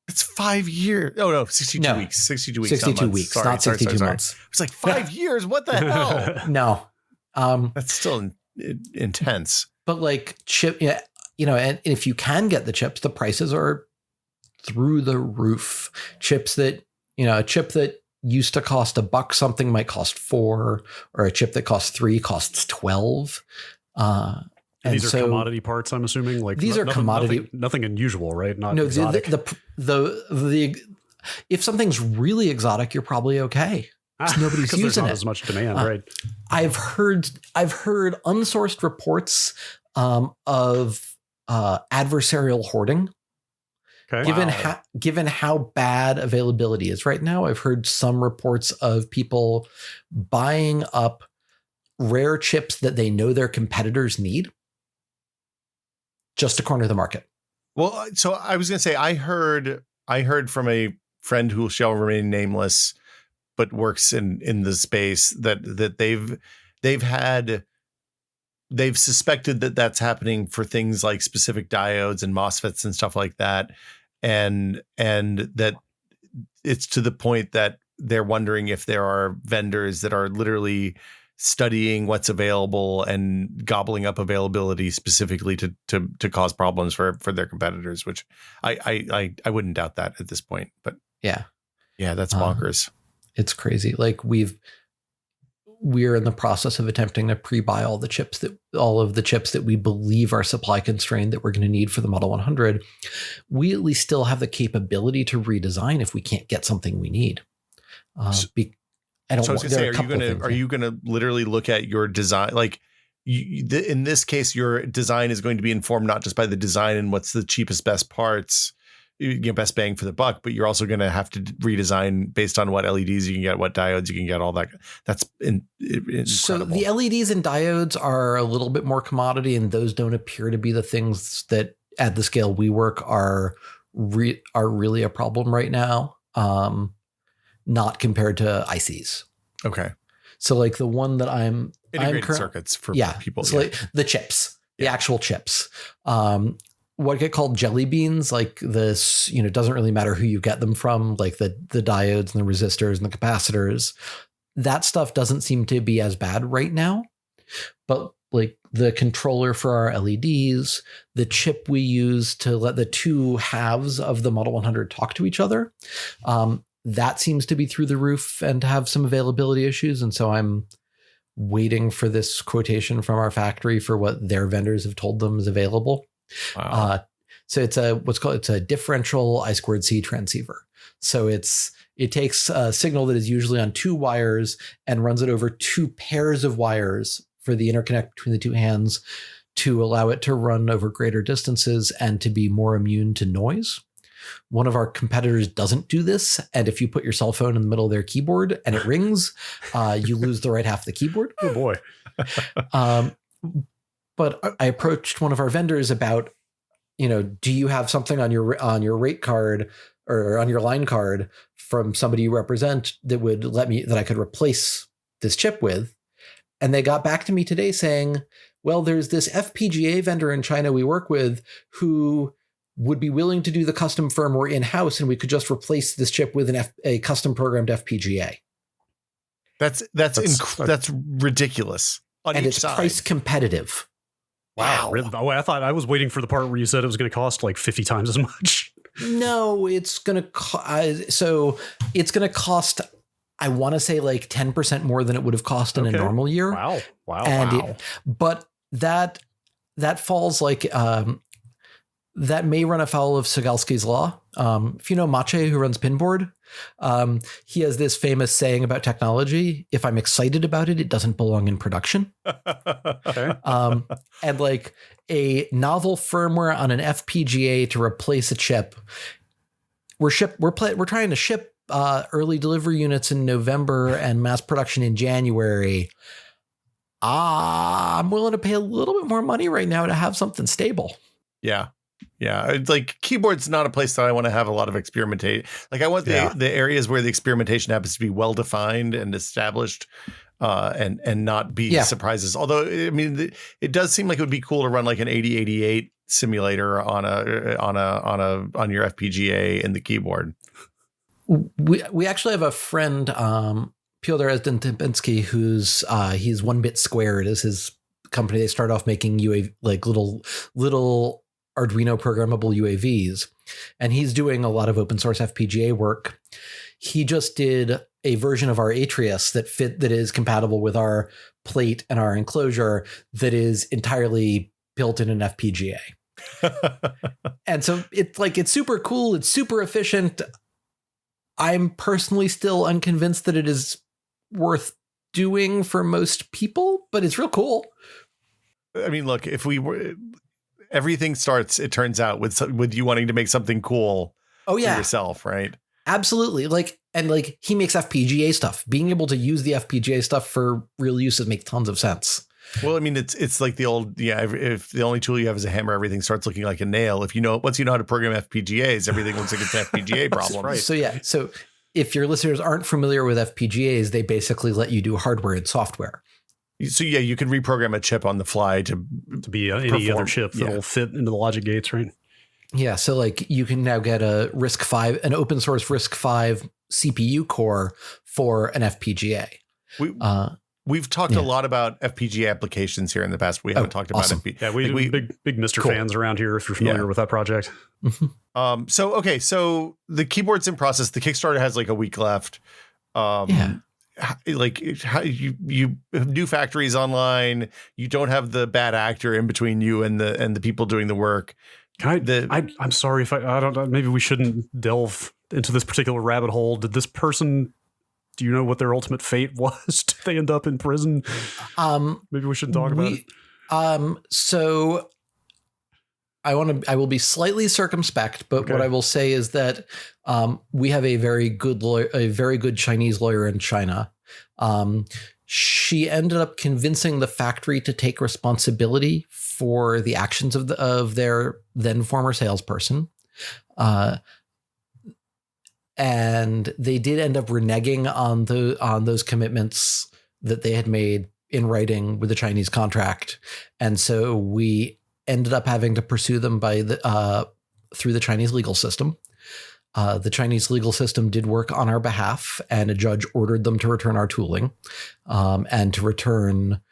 It's 5 years. Oh, no, 62 weeks. 62 weeks. 62 weeks, sorry, not 62 months. It's like 5 years. What the hell? No. That's still intense. But like chip, and if you can get the chips, the prices are through the roof. Chips that, a chip that used to cost $1 something might cost $4, or a chip that costs $3 costs $12. And these are commodity parts, I'm assuming. Like these are commodity, nothing unusual, right? Not exotic. The if something's really exotic, you're probably okay. Nobody's using there's not it. As much demand, right? I've heard unsourced reports of adversarial hoarding. Okay. Given how bad availability is right now, I've heard some reports of people buying up rare chips that they know their competitors need just to corner the market. Well, so I was going to say, I heard from a friend who shall remain nameless, but works in the space that they've suspected that that's happening for things like specific diodes and MOSFETs and stuff like that. And that it's to the point that they're wondering if there are vendors that are literally studying what's available and gobbling up availability specifically to cause problems for their competitors, which I wouldn't doubt that at this point. But yeah, that's bonkers. It's crazy. Like we're in the process of attempting to pre-buy all of the chips that we believe are supply constrained that we're going to need for the Model 100. We at least still have the capability to redesign if we can't get something we need. I was going to say, are you going to literally look at your design? Like in this case, your design is going to be informed not just by the design and what's the cheapest, best parts, best bang for the buck, but you're also going to have to redesign based on what LEDs you can get, what diodes you can get, all that. That's incredible. So the LEDs and diodes are a little bit more commodity, and those don't appear to be the things that at the scale we work are really a problem right now. Not compared to ICs. Okay. So like the one that I'm integrated circuits for people. So like the chips, the actual chips. What get called jelly beans, like this, it doesn't really matter who you get them from, like the diodes and the resistors and the capacitors. That stuff doesn't seem to be as bad right now. But like the controller for our LEDs, the chip we use to let the two halves of the Model 100 talk to each other, that seems to be through the roof and have some availability issues. And so I'm waiting for this quotation from our factory for what their vendors have told them is available. Wow. So it's a differential I2C transceiver. So it takes a signal that is usually on two wires and runs it over two pairs of wires for the interconnect between the two hands to allow it to run over greater distances and to be more immune to noise. One of our competitors doesn't do this. And if you put your cell phone in the middle of their keyboard and it rings, you lose the right half of the keyboard. Oh boy. But I approached one of our vendors about, do you have something on your rate card or on your line card from somebody you represent that would that I could replace this chip with? And they got back to me today saying, well, there's this FPGA vendor in China we work with who would be willing to do the custom firmware in-house, and we could just replace this chip with a custom programmed FPGA. That's ridiculous. And it's price competitive. Wow. Oh, I thought I was waiting for the part where you said it was going to cost like 50 times as much. No, it's going to cost, I want to say like 10% more than it would have cost in a normal year. Wow. But that falls like, that may run afoul of Segalsky's law. If you know Mache, who runs Pinboard, he has this famous saying about technology: if I'm excited about it, it doesn't belong in production. Okay. And like a novel firmware on an FPGA to replace a chip, we're trying to ship early delivery units in November and mass production in January. I'm willing to pay a little bit more money right now to have something stable. Yeah. Yeah. It's like keyboard's not a place that I want to have a lot of experimentation. Like I want the areas where the experimentation happens to be well-defined and established, and not be surprises. Although, I mean, it does seem like it would be cool to run like an 8088 simulator on your FPGA in the keyboard. We actually have a friend, Pyotr Zdentybinski, who's he's 1-Bit Squared is his company. They start off making UAV, like little Arduino programmable UAVs, and he's doing a lot of open source FPGA work. He just did a version of our Atrius that is compatible with our plate and our enclosure that is entirely built in an FPGA. And so it's super cool. It's super efficient. I'm personally still unconvinced that it is worth doing for most people, but it's real cool. I mean, look, if we were, everything starts, it turns out, with you wanting to make something cool for yourself, right? Absolutely. He makes FPGA stuff. Being able to use the FPGA stuff for real uses makes tons of sense. Well, I mean, it's like the old, if the only tool you have is a hammer, everything starts looking like a nail. Once you know how to program FPGAs, everything looks like it's an FPGA problem. Right. So if your listeners aren't familiar with FPGAs, they basically let you do hardware and software. So you can reprogram a chip on the fly to be any other chip that will fit into the logic gates, right? Yeah. So you can now get a RISC-V, an open source RISC-V CPU core for an FPGA. We've talked a lot about FPGA applications here in the past. We haven't talked about FPGA. Yeah, we big Mr. Fans around here if you're familiar with that project. So the keyboard's in process. The Kickstarter has like a week left. Like how you have new factories online. You don't have the bad actor in between you and the people doing the work. I'm sorry if I don't know. Maybe we shouldn't delve into this particular rabbit hole. Did this person? Do you know what their ultimate fate was? Did they end up in prison? Maybe we shouldn't talk about it. So I will be slightly circumspect, but what I will say is that we have a very good Chinese lawyer in China. She ended up convincing the factory to take responsibility for the actions of their then former salesperson. And they did end up reneging on those commitments that they had made in writing with the Chinese contract. And so we ended up having to pursue them through the Chinese legal system. The Chinese legal system did work on our behalf, and a judge ordered them to return our tooling and to return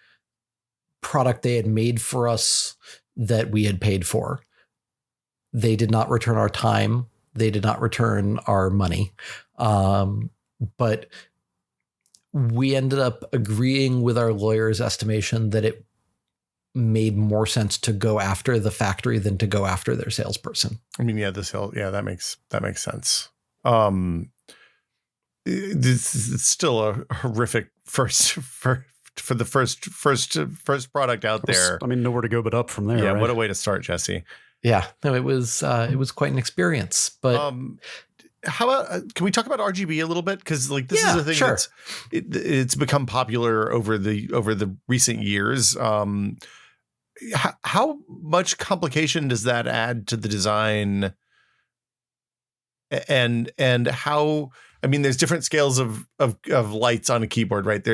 product they had made for us that we had paid for. They did not return our time. They did not return our money. But we ended up agreeing with our lawyer's estimation that it made more sense to go after the factory than to go after their salesperson. I mean, that makes sense. It's still a horrific first product out there. I mean, nowhere to go but up from there. Yeah, right? What a way to start, Jesse. Yeah, no, it was quite an experience. But how about can we talk about RGB a little bit? Because like this is a thing that's it's become popular over the recent years. How much complication does that add to the design? And how? I mean, there's different scales of lights on a keyboard, right?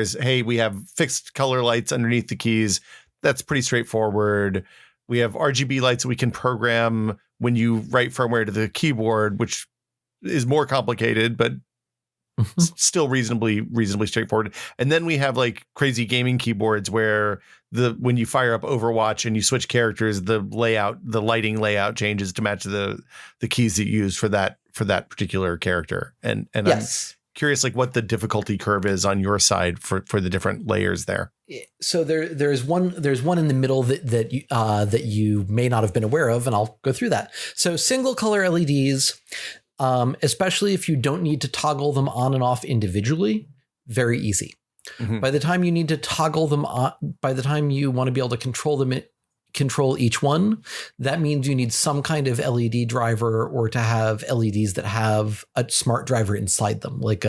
We have fixed color lights underneath the keys. That's pretty straightforward. We have RGB lights that we can program when you write firmware to the keyboard, which is more complicated, but still reasonably straightforward. And then we have like crazy gaming keyboards where when you fire up Overwatch and you switch characters, the lighting layout changes to match the keys that you use for that particular character. And yes. I'm curious, like what the difficulty curve is on your side for the different layers there. So there's one in the middle that you may not have been aware of, and I'll go through that. So single color LEDs, especially if you don't need to toggle them on and off individually, very easy. Mm-hmm. By the time you need to toggle them on, by the time you want to be able to control each one, that means you need some kind of LED driver or to have LEDs that have a smart driver inside them, like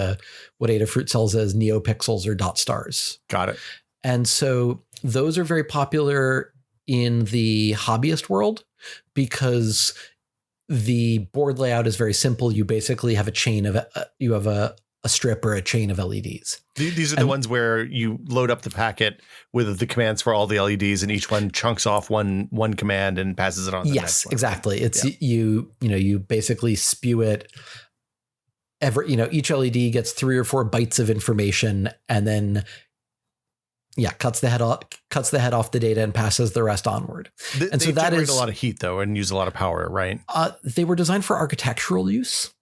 what Adafruit sells as NeoPixels or dot stars. Got it. And so those are very popular in the hobbyist world because the board layout is very simple. You basically have a strip or a chain of LEDs. These are the ones where you load up the packet with the commands for all the LEDs, and each one chunks off one command and passes it on. Yes, exactly. It's you basically spew it. Each LED gets 3 or 4 bytes of information, and then cuts the head off the data and passes the rest onward. And so that is a lot of heat though, and use a lot of power, right? They were designed for architectural use.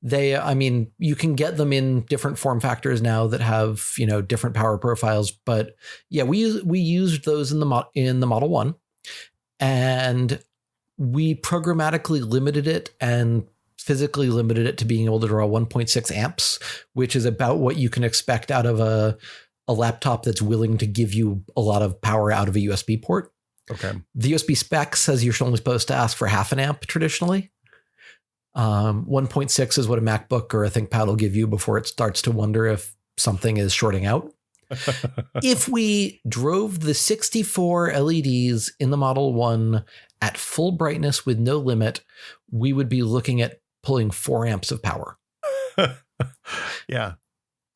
You can get them in different form factors now that have, different power profiles, but yeah, we used those in the Model 1, and we programmatically limited it and physically limited it to being able to draw 1.6 amps, which is about what you can expect out of a laptop that's willing to give you a lot of power out of a USB port. Okay. The USB spec says you're only supposed to ask for half an amp traditionally. 1.6 is what a MacBook or a ThinkPad will give you before it starts to wonder if something is shorting out. If we drove the 64 LEDs in the Model 1 at full brightness with no limit, we would be looking at pulling 4 amps of power. Yeah.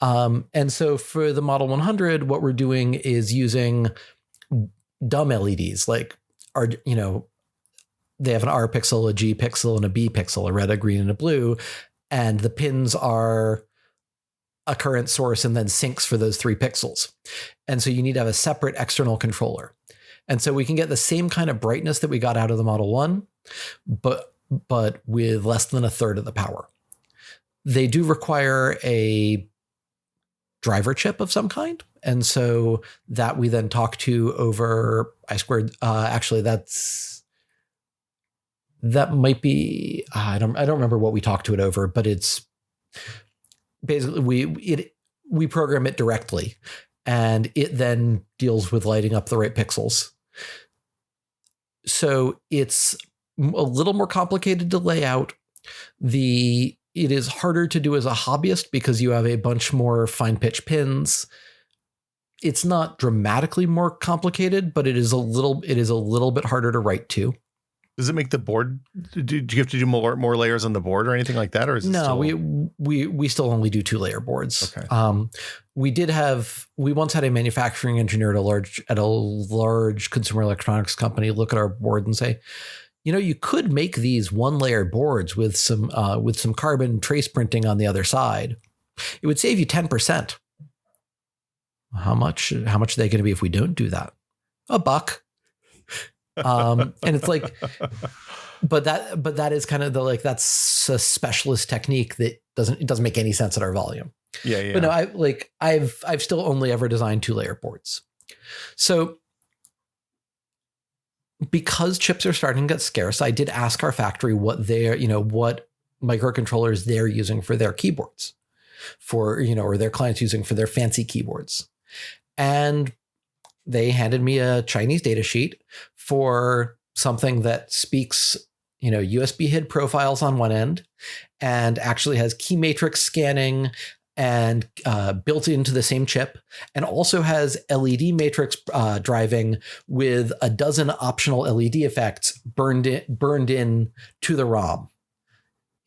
And so for the Model 100, what we're doing is using dumb LEDs, like they have an R pixel, a G pixel, and a B pixel, a red, a green, and a blue. And the pins are a current source and then syncs for those 3 pixels. And so you need to have a separate external controller. And so we can get the same kind of brightness that we got out of the Model 1, but with less than a third of the power. They do require a driver chip of some kind. And so that we then talk to over I2. Actually, that might be, I don't remember what we talked to it over, but it's basically we program it directly, and it then deals with lighting up the right pixels. So it's a little more complicated to lay out. It is harder to do as a hobbyist because you have a bunch more fine pitch pins. It's not dramatically more complicated, but it is a little bit harder to write to. Does it make the board? Do you have to do more layers on the board or anything like that, or is it no? Still... We still only do 2-layer boards. Okay. We once had a manufacturing engineer at a large consumer electronics company look at our board and say, you could make these 1-layer boards with some carbon trace printing on the other side. It would save you 10%. How much are they going to be if we don't do that? $1. And it's like, but that is kind of that's a specialist technique that doesn't make any sense at our volume. Yeah. But no, I've still only ever designed 2-layer boards. So because chips are starting to get scarce, I did ask our factory what what microcontrollers they're using for their keyboards, or their clients using for their fancy keyboards. And they handed me a Chinese data sheet for something that speaks, USB HID profiles on one end and actually has key matrix scanning and built into the same chip, and also has LED matrix driving with a dozen optional LED effects burned in to the ROM.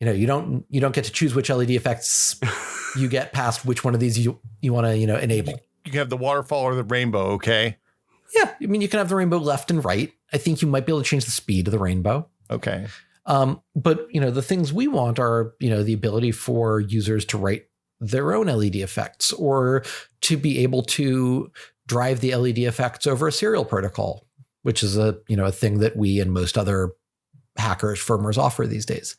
You don't get to choose which LED effects you get past which one of these you want to enable. You can have the waterfall or the rainbow, okay? Yeah, I mean, you can have the rainbow left and right. I think you might be able to change the speed of the rainbow. Okay. But, the things we want are, the ability for users to write their own LED effects, or to be able to drive the LED effects over a serial protocol, which is a thing that we and most other hackers firmwares offer these days.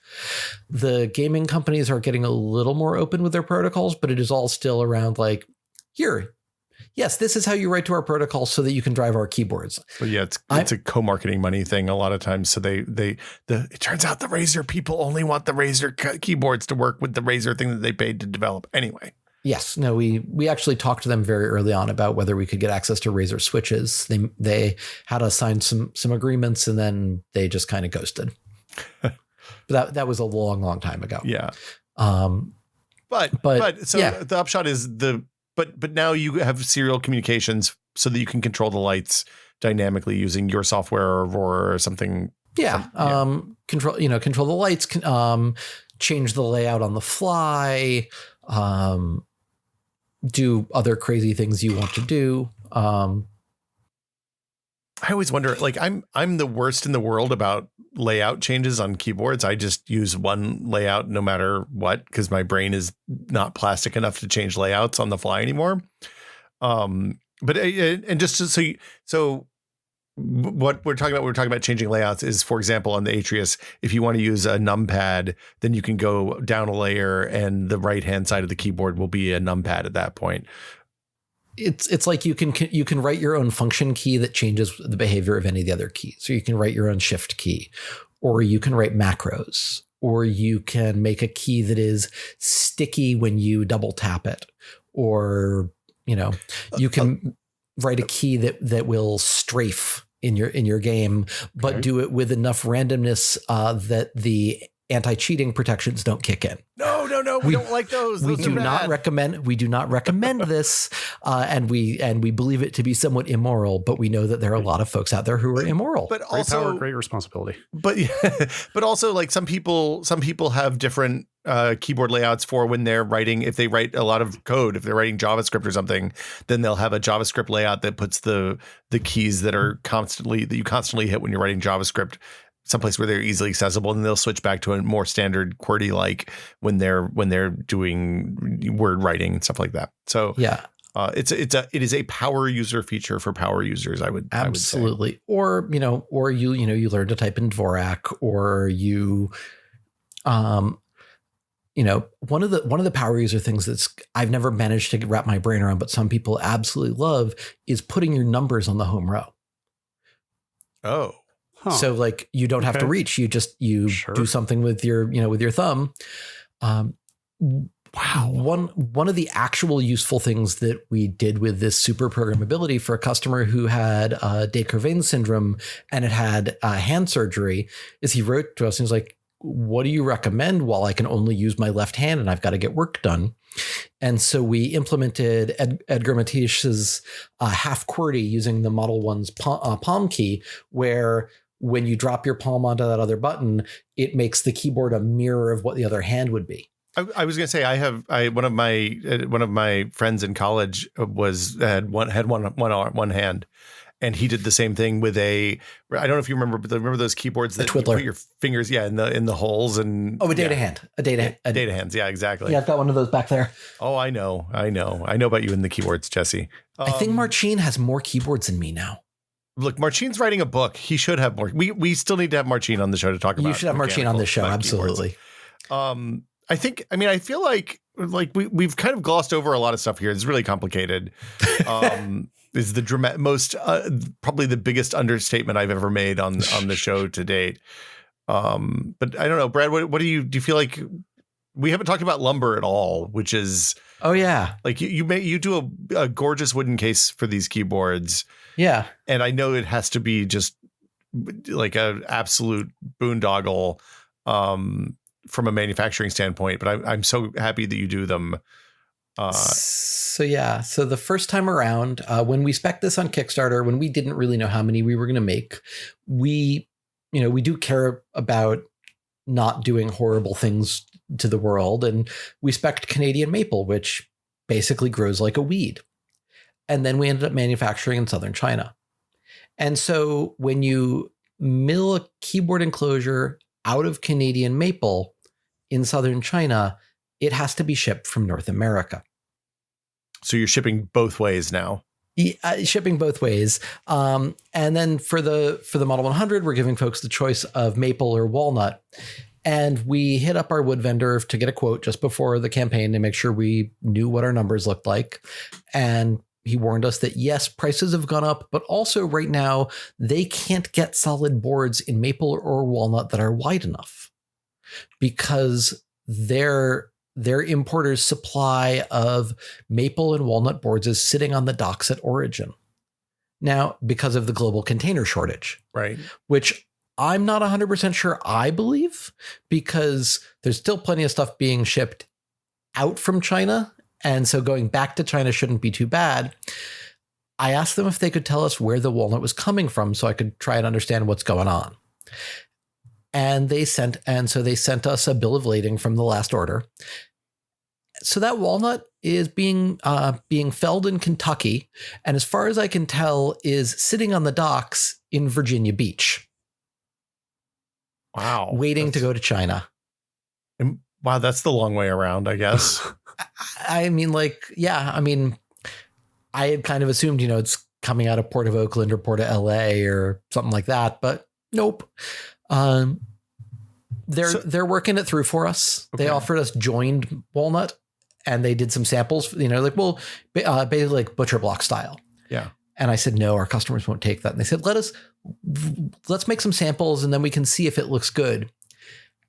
The gaming companies are getting a little more open with their protocols, but it is all still around here. Yes, this is how you write to our protocol so that you can drive our keyboards. But yeah, it's a co-marketing money thing a lot of times. So it turns out the Razer people only want the Razer keyboards to work with the Razer thing that they paid to develop anyway. Yes, no, we actually talked to them very early on about whether we could get access to Razer switches. They had us sign some agreements, and then they just kind of ghosted. But that was a long time ago. Yeah. But the upshot is But now you have serial communications so that you can control the lights dynamically using your software or something. Yeah. Control the lights, change the layout on the fly, do other crazy things you want to do. I always wonder, I'm the worst in the world about layout changes on keyboards. I just use one layout no matter what, because my brain is not plastic enough to change layouts on the fly anymore. But so what we're talking about changing layouts is, for example, on the Atrius, if you want to use a numpad, then you can go down a layer and the right hand side of the keyboard will be a numpad at that point. It's like you can write your own function key that changes the behavior of any of the other keys. So you can write your own shift key, or you can write macros, or you can make a key that is sticky when you double tap it, or you can write a key that will strafe in your game, but do it with enough randomness that the anti-cheating protections don't kick in. No, we don't like those. We do not recommend this, and we believe it to be somewhat immoral. But we know that there are a lot of folks out there who are immoral. But great also, power, great responsibility. But also, some people have different keyboard layouts for when they're writing. If they write a lot of code, if they're writing JavaScript or something, then they'll have a JavaScript layout that puts the keys that you constantly hit when you're writing JavaScript someplace where they're easily accessible, and they'll switch back to a more standard QWERTY like when they're doing word writing and stuff like that. So yeah, it is a power user feature for power users. I would absolutely. Or you learn to type in Dvorak, or one of the power user things I've never managed to wrap my brain around, but some people absolutely love, is putting your numbers on the home row. Oh. Huh. So like you don't have to reach, you do something with your thumb. Wow. One of the actual useful things that we did with this super programmability for a customer who had Descartes syndrome and it had hand surgery is he wrote to us and he's like, what do you recommend while I can only use my left hand and I've got to get work done? And so we implemented Edgar Matish's half QWERTY using the Model 1's palm key, where when you drop your palm onto that other button, it makes the keyboard a mirror of what the other hand would be. I was going to say one of my friends in college had one hand, and he did the same thing with I don't know if you remember, but remember those keyboards that you put your fingers in the holes and a data hand, data hands, yeah, exactly. Yeah, I've got one of those back there. Oh, I know about you and the keyboards, Jesse. I think Marcin has more keyboards than me now. Look, Marcin's writing a book. He should have more. We still need to have Marcin on the show to talk about. You should have Marcin on the show, absolutely. I feel like we've kind of glossed over a lot of stuff here. It's really complicated. Is the most probably the biggest understatement I've ever made on the show to date. But I don't know, Brad. What do you feel like? We haven't talked about lumber at all, which is like you do a gorgeous wooden case for these keyboards. Yeah, and I know it has to be just like an absolute boondoggle from a manufacturing standpoint. But I'm so happy that you do them. So the first time around, when we spec'd this on Kickstarter, when we didn't really know how many we were going to make, we do care about not doing horrible things to the world. And we spec'd Canadian maple, which basically grows like a weed. And then we ended up manufacturing in southern China. And so when you mill a keyboard enclosure out of Canadian maple in southern China, it has to be shipped from North America. So you're shipping both ways now. Shipping both ways. And then for the Model 100, we're giving folks the choice of maple or walnut. And we hit up our wood vendor to get a quote just before the campaign to make sure we knew what our numbers looked like. And he warned us that, yes, prices have gone up, but also right now they can't get solid boards in maple or walnut that are wide enough because their importer's supply of maple and walnut boards is sitting on the docks at origin. Now, because of the global container shortage, right? Which I'm not 100% sure I believe, because there's still plenty of stuff being shipped out from China. And so going back to China shouldn't be too bad. I asked them if they could tell us where the walnut was coming from so I could try and understand what's going on. And so they sent us a bill of lading from the last order. So that walnut is being felled in Kentucky, and as far as I can tell, is sitting on the docks in Virginia Beach. Wow. Waiting to go to China. Wow, that's the long way around, I guess. I had kind of assumed, it's coming out of Port of Oakland or Port of LA or something like that, but nope. They're working it through for us. Okay. They offered us joined walnut, and they did some samples, basically like butcher block style. Yeah. And I said, no, our customers won't take that. And they said, let's make some samples and then we can see if it looks good.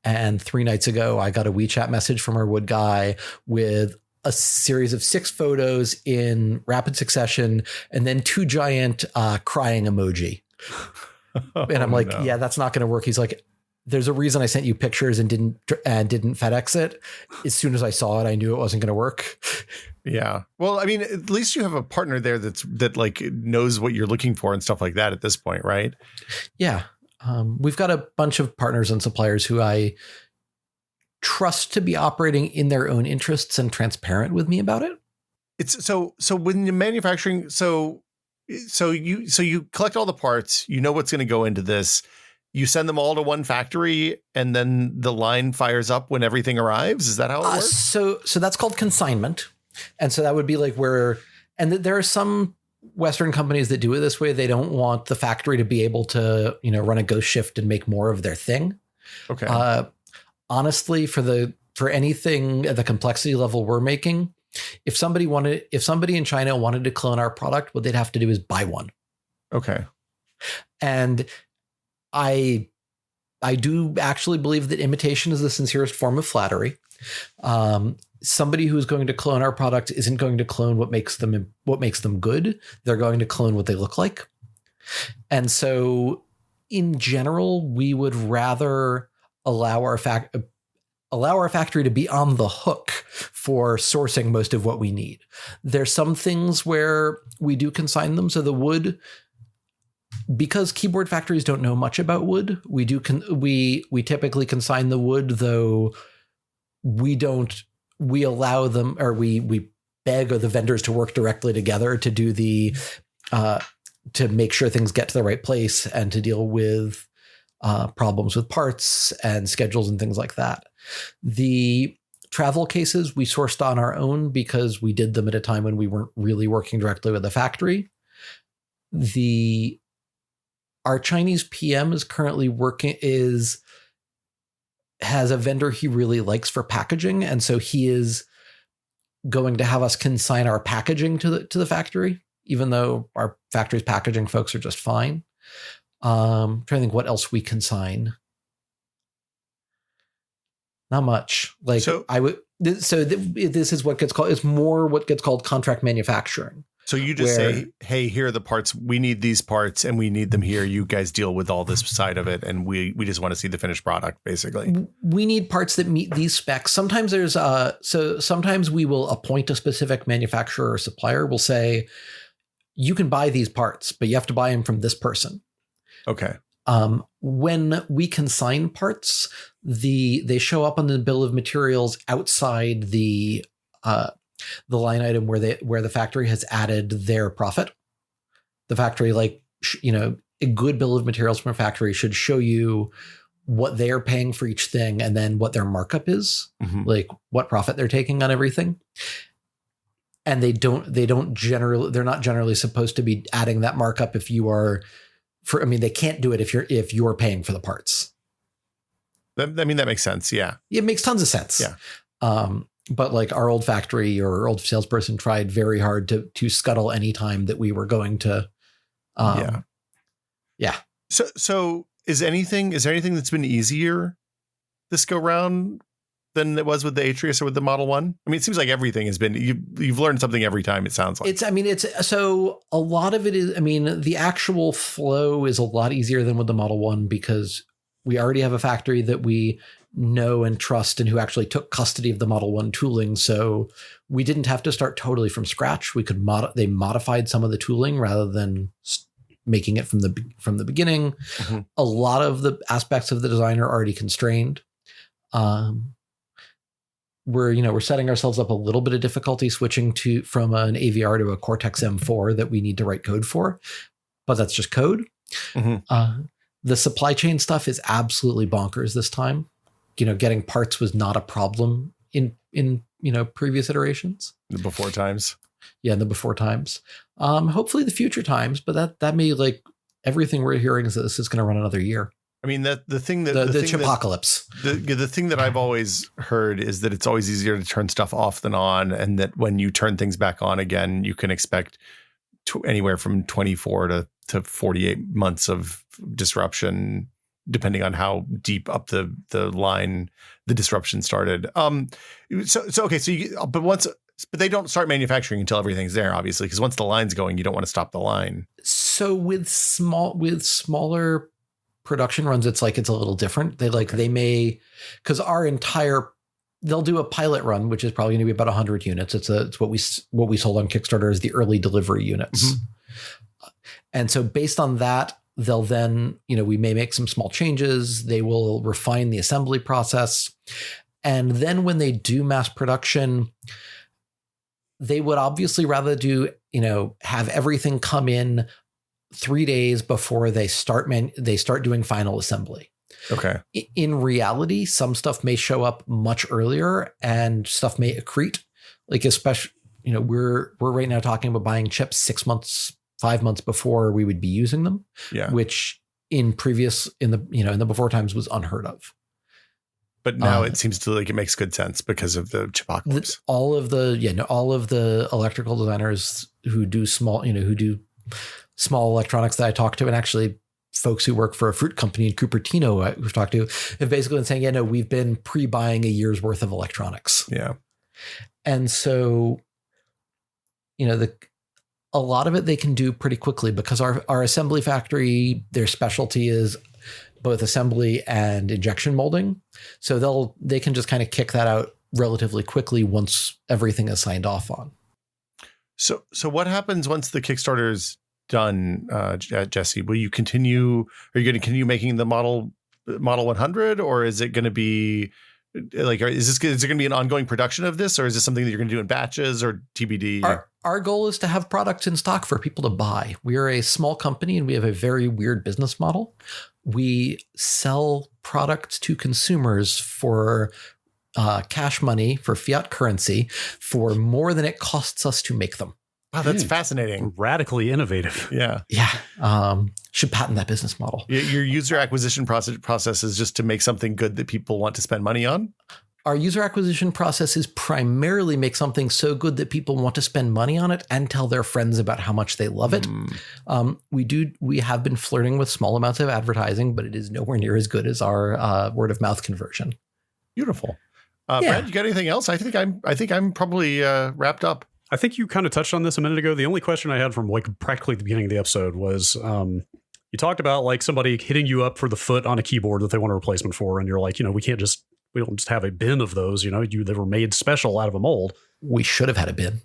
And 3 nights ago, I got a WeChat message from our wood guy with a series of 6 photos in rapid succession and then 2 giant crying emoji. And I'm like, yeah, that's not going to work. He's like, there's a reason I sent you pictures and didn't FedEx it. As soon as I saw it, I knew it wasn't going to work. Yeah. Well, I mean, at least you have a partner there that like knows what you're looking for and stuff like that at this point, right? Yeah. We've got a bunch of partners and suppliers who I trust to be operating in their own interests and transparent with me about it. It's so when you're manufacturing, so you collect all the parts, you know what's going to go into this. you send them all to one factory and then the line fires up when everything arrives? Is that how it works? So that's called consignment. And so that would be like there are some Western companies that do it this way. They don't want the factory to be able to, run a ghost shift and make more of their thing. Okay. Honestly, for anything at the complexity level we're making, if somebody in China wanted to clone our product, what they'd have to do is buy one. Okay. And I do actually believe that imitation is the sincerest form of flattery. Somebody who's going to clone our product isn't going to clone what makes them good. They're going to clone what they look like. And so in general, we would rather allow our factory to be on the hook for sourcing most of what we need. There's some things where we do consign them. So the wood, because keyboard factories don't know much about wood, we typically consign the wood, though we allow them, or we beg the vendors to work directly together to do to make sure things get to the right place and to deal with problems with parts and schedules and things like that. The travel cases we sourced on our own because we did them at a time when we weren't really working directly with the factory. Our Chinese PM is currently has a vendor he really likes for packaging. And so he is going to have us consign our packaging to the factory, even though our factory's packaging folks are just fine. Trying to think what else we consign. Not much. This is what gets called, it's more what gets called contract manufacturing. So you just say, hey, here are the parts. We need these parts and we need them here. You guys deal with all this side of it. And we just want to see the finished product, basically. We need parts that meet these specs. Sometimes sometimes we will appoint a specific manufacturer or supplier. We'll say, you can buy these parts, but you have to buy them from this person. Okay. When we consign parts, they show up on the bill of materials outside the line item where the factory has added their profit. The factory, a good bill of materials from a factory should show you what they are paying for each thing and then what their markup is, like what profit they're taking on everything. And they're not generally supposed to be adding that markup if you are they can't do it if you're paying for the parts. That makes sense. Yeah. It makes tons of sense. Yeah. But like our old factory or our old salesperson tried very hard to scuttle any time that we were going to. Yeah. So is there anything that's been easier this go round than it was with the Atrius or with the Model 1? I mean, it seems like everything has been, you've learned something every time, it sounds like. So a lot of it is, the actual flow is a lot easier than with the Model 1 because we already have a factory that we know and trust and who actually took custody of the Model 1 tooling. So we didn't have to start totally from scratch. We could they modified some of the tooling rather than making it from the beginning. Mm-hmm. A lot of the aspects of the design are already constrained. We're setting ourselves up a little bit of difficulty switching from an AVR to a Cortex M4 that we need to write code for, but that's just code. Mm-hmm. The supply chain stuff is absolutely bonkers this time. Getting parts was not a problem in previous iterations. The before times. Yeah, in the before times. Hopefully the future times, but that may, everything we're hearing is that this is going to run another year. I mean, the thing that the chipocalypse. The thing that I've always heard is that it's always easier to turn stuff off than on, and that when you turn things back on again, you can expect anywhere from 24 to 48 months of disruption, depending on how deep up the line the disruption started. But they don't start manufacturing until everything's there, obviously, because once the line's going, you don't want to stop the line. So with smaller production runs, it's a little different. They may, because they'll do a pilot run, which is probably going to be about 100 units. It's what we sold on Kickstarter as the early delivery units. Mm-hmm. And so based on that, they'll then, we may make some small changes. They will refine the assembly process. And then when they do mass production, they would obviously rather have everything come in 3 days before they start doing final assembly. Okay. In reality, some stuff may show up much earlier and stuff may accrete. Like especially, we're right now talking about buying chips 6 months, 5 months before we would be using them. Yeah. Which in the before times was unheard of. But now it seems to like it makes good sense because of the chipocalypse. All of the electrical designers who do small electronics that I talk to, and actually folks who work for a fruit company in Cupertino we've talked to, have basically been saying, we've been pre-buying a year's worth of electronics. Yeah. And so, a lot of it they can do pretty quickly because our assembly factory, their specialty is both assembly and injection molding. So they can just kind of kick that out relatively quickly once everything is signed off on. So what happens once the Kickstarter is done, Jesse? Will you continue? Are you going to continue making the Model 100, or is it going to be like, is it going to be an ongoing production of this, or is this something that you're going to do in batches or TBD? Our goal is to have products in stock for people to buy. We are a small company and we have a very weird business model. We sell products to consumers for cash money, for fiat currency, for more than it costs us to make them. Wow, that's fascinating. Radically innovative. Yeah. Yeah. Should patent that business model. Your user acquisition process is just to make something good that people want to spend money on? Our user acquisition process is primarily make something so good that people want to spend money on it and tell their friends about how much they love it. We have been flirting with small amounts of advertising, but it is nowhere near as good as our word of mouth conversion. Beautiful. Brad, you got anything else? I think I'm probably wrapped up. I think you kind of touched on this a minute ago. The only question I had from like practically the beginning of the episode was you talked about like somebody hitting you up for the foot on a keyboard that they want a replacement for. And you're like, we don't just have a bin of those, they were made special out of a mold. We should have had a bin.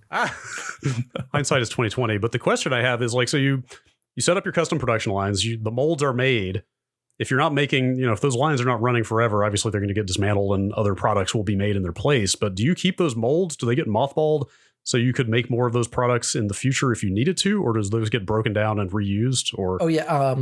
Hindsight is 2020. But the question I have is like, so you set up your custom production lines, the molds are made. If you're not making, if those lines are not running forever, obviously they're going to get dismantled and other products will be made in their place. But do you keep those molds? Do they get mothballed so you could make more of those products in the future if you needed to? Or does those get broken down and reused? Or Oh, yeah.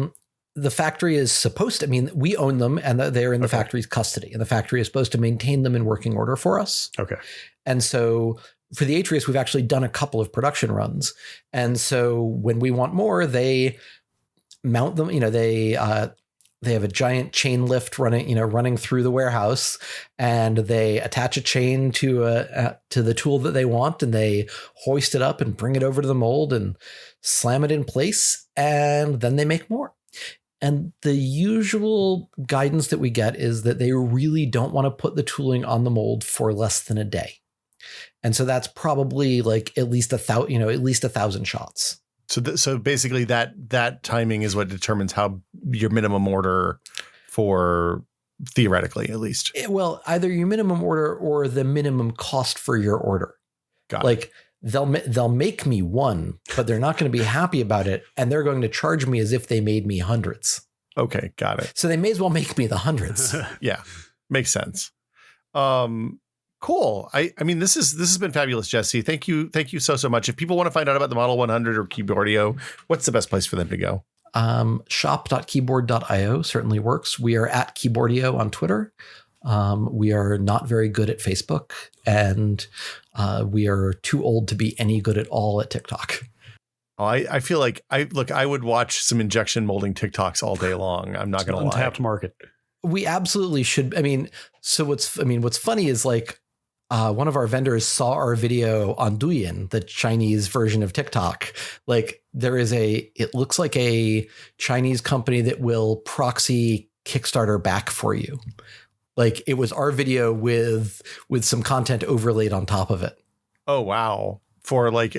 The factory is supposed to, we own them and they're in the factory's custody, and the factory is supposed to maintain them in working order for us. Okay. And so for the Atrius, we've actually done a couple of production runs. And so when we want more, they mount them, they have a giant chain lift running through the warehouse, and they attach a chain to the tool that they want, and they hoist it up and bring it over to the mold and slam it in place. And then they make more. And the usual guidance that we get is that they really don't want to put the tooling on the mold for less than a day. And so that's probably like at least 1,000 shots. So basically that timing is what determines how your minimum order for, theoretically at least. Well, either your minimum order or the minimum cost for your order. Got it. They'll make me one, but they're not going to be happy about it, and they're going to charge me as if they made me hundreds. Okay, got it. So they may as well make me the hundreds. Yeah, makes sense. Cool. I mean, this has been fabulous, Jesse. Thank you so much. If people want to find out about the Model 100 or Keyboardio, what's the best place for them to go? Shop.keyboard.io certainly works. We are at Keyboardio on Twitter. We are not very good at Facebook, and we are too old to be any good at all at TikTok. Oh, I feel like I would watch some injection molding TikToks all day long. I'm not going to lie. Untapped market. We absolutely should. What's funny is like one of our vendors saw our video on Douyin, the Chinese version of TikTok. Like it looks like a Chinese company that will proxy Kickstarter back for you. Like it was our video with some content overlaid on top of it. Oh, wow. For they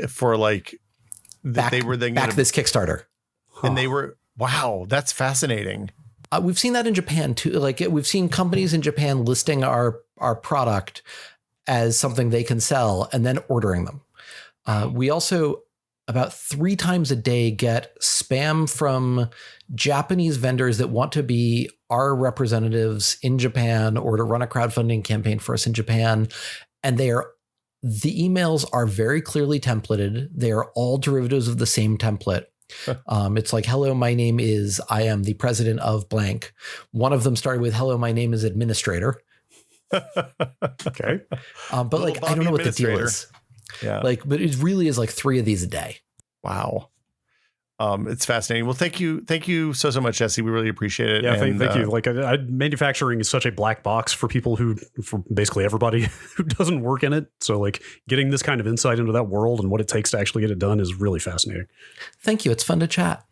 were then back this Kickstarter. And they were, wow, that's fascinating. We've seen that in Japan too. Like we've seen companies in Japan listing our product as something they can sell and then ordering them. We also about 3 times a day get spam from Japanese vendors that want to be our representatives in Japan or to run a crowdfunding campaign for us in Japan. And the emails are very clearly templated. They are all derivatives of the same template. It's like, hello, my name is, I am the president of blank. One of them started with, hello, my name is administrator. Okay. But like, I don't know what the deal is. Yeah. Like, but it really is like 3 of these a day. Wow. It's fascinating. Well, thank you so much, Jesse. We really appreciate it. Yeah, and, thank you. Like, manufacturing is such a black box for people for basically everybody who doesn't work in it. So, like, getting this kind of insight into that world and what it takes to actually get it done is really fascinating. Thank you. It's fun to chat.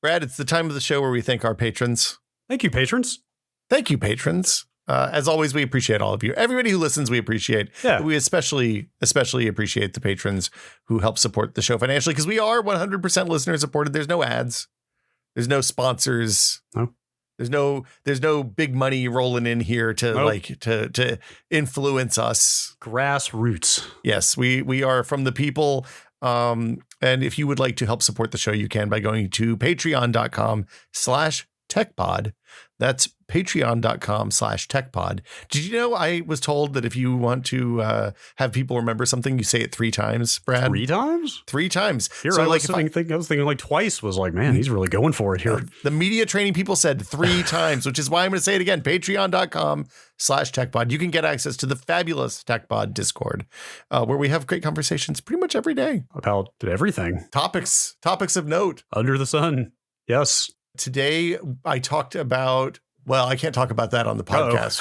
Brad, it's the time of the show where we thank our patrons. Thank you, patrons. Thank you, patrons. As always, we appreciate all of you. Everybody who listens, we appreciate. Yeah. We especially appreciate the patrons who help support the show financially, because we are 100% listener supported. There's no ads. There's no sponsors. No. There's no big money rolling in here to to influence us. Grassroots. Yes, we are from the people. And if you would like to help support the show, you can by going to patreon.com/techpod. That's patreon.com/techpod. Did you know I was told that if you want to have people remember something, you say it 3 times, Brad? 3 times? 3 times. Here, so I like was thinking like twice was like, man, he's really going for it here. The media training people said 3 times, which is why I'm going to say it again. Patreon.com/techpod. You can get access to the fabulous TechPod Discord, where we have great conversations pretty much every day. About everything. Topics of note. Under the sun. Yes. Today, I talked about, well, I can't talk about that on the podcast.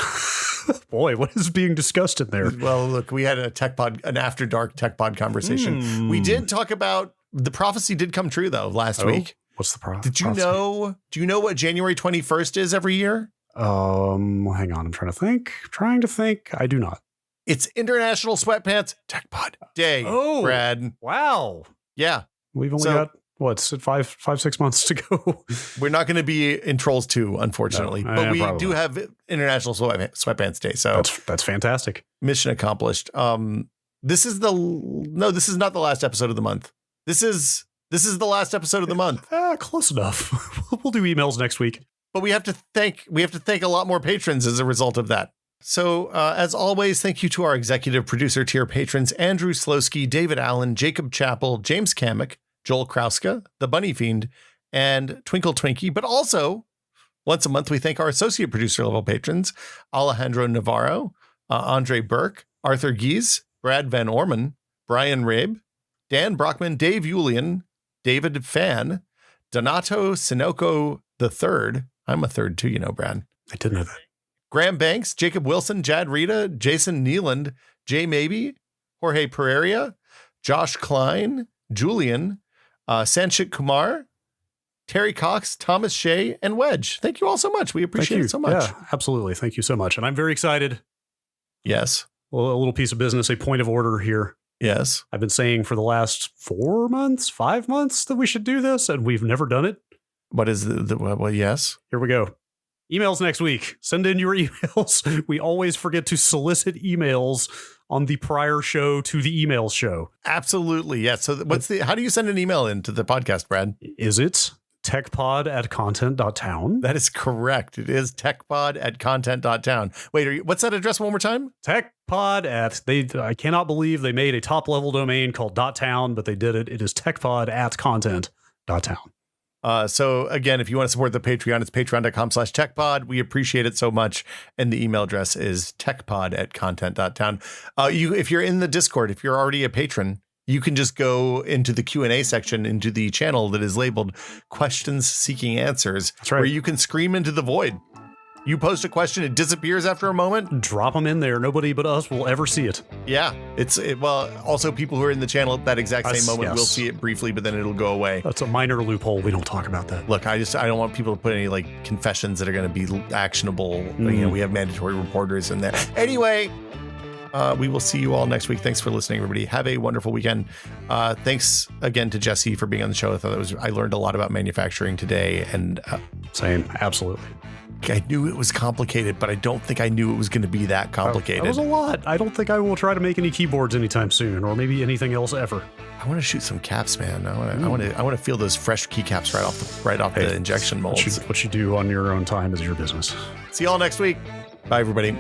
Boy, what is being discussed in there? Well, look, we had an after dark tech pod conversation. We did talk about, the prophecy did come true though last week. What's the prophecy? Do you know what January 21st is every year? Hang on. I'm trying to think. I do not. It's International Sweatpants Tech Pod Day. Oh, Brad. Wow. Yeah. We've only got, 5-6 months to go. We're not going to be in Trolls 2, unfortunately, but we do have International Sweatpants Day. So that's fantastic. Mission accomplished. This is not the last episode of the month. This is the last episode of the month. Close enough. We'll do emails next week. But we have to thank a lot more patrons as a result of that. So, as always, thank you to our executive producer tier patrons, Andrew Slosky, David Allen, Jacob Chappell, James Kamek, Joel Krauska, The Bunny Fiend, and Twinkle Twinkie. But also, once a month, we thank our associate producer level patrons, Alejandro Navarro, Andre Burke, Arthur Gies, Brad Van Orman, Brian Rabe, Dan Brockman, Dave Yulian, David Fan, Donato Sinoco III. I'm a third too, Brad. I didn't know that. Graham Banks, Jacob Wilson, Jad Rita, Jason Nealand, Jay Maybe, Jorge Pereira, Josh Klein, Julian, Sanchit Kumar, Terry Cox, Thomas Shea, and Wedge. Thank you all so much. We appreciate it so much. Yeah, absolutely. Thank you so much. And I'm very excited. Yes. Well, a little piece of business, a point of order here. Yes. I've been saying for the last 5 months that we should do this, and we've never done it. What is well, yes. Here we go. Emails next week. Send in your emails. We always forget to solicit emails on the prior show to the email show. Absolutely. Yes. So how do you send an email into the podcast, Brad? Is it techpod@content.town? That is correct. It is techpod@content.town. Wait, what's that address one more time? I cannot believe they made a top level domain called .town, but they did it. It is techpod@content.town. So again, if you want to support the Patreon, it's patreon.com/techpod. We appreciate it so much. And the email address is techpod@content.town. If you're in the Discord, if you're already a patron, you can just go into the Q&A section into the channel that is labeled Questions Seeking Answers. That's right. Where you can scream into the void. You post a question, it disappears after a moment. Drop them in there. Nobody but us will ever see it. Yeah. Also people who are in the channel at that exact same moment will see it briefly, but then it'll go away. That's a minor loophole. We don't talk about that. Look, I don't want people to put any confessions that are going to be actionable. We have mandatory reporters in there. Anyway, we will see you all next week. Thanks for listening, everybody. Have a wonderful weekend. Thanks again to Jesse for being on the show. I learned a lot about manufacturing today, and same. Absolutely. I knew it was complicated, but I don't think I knew it was going to be that complicated. That was a lot. I don't think I will try to make any keyboards anytime soon, or maybe anything else ever. I want to shoot some caps, man. I want to feel those fresh keycaps right off the injection molds. What you do on your own time is your business. See y'all next week. Bye, everybody.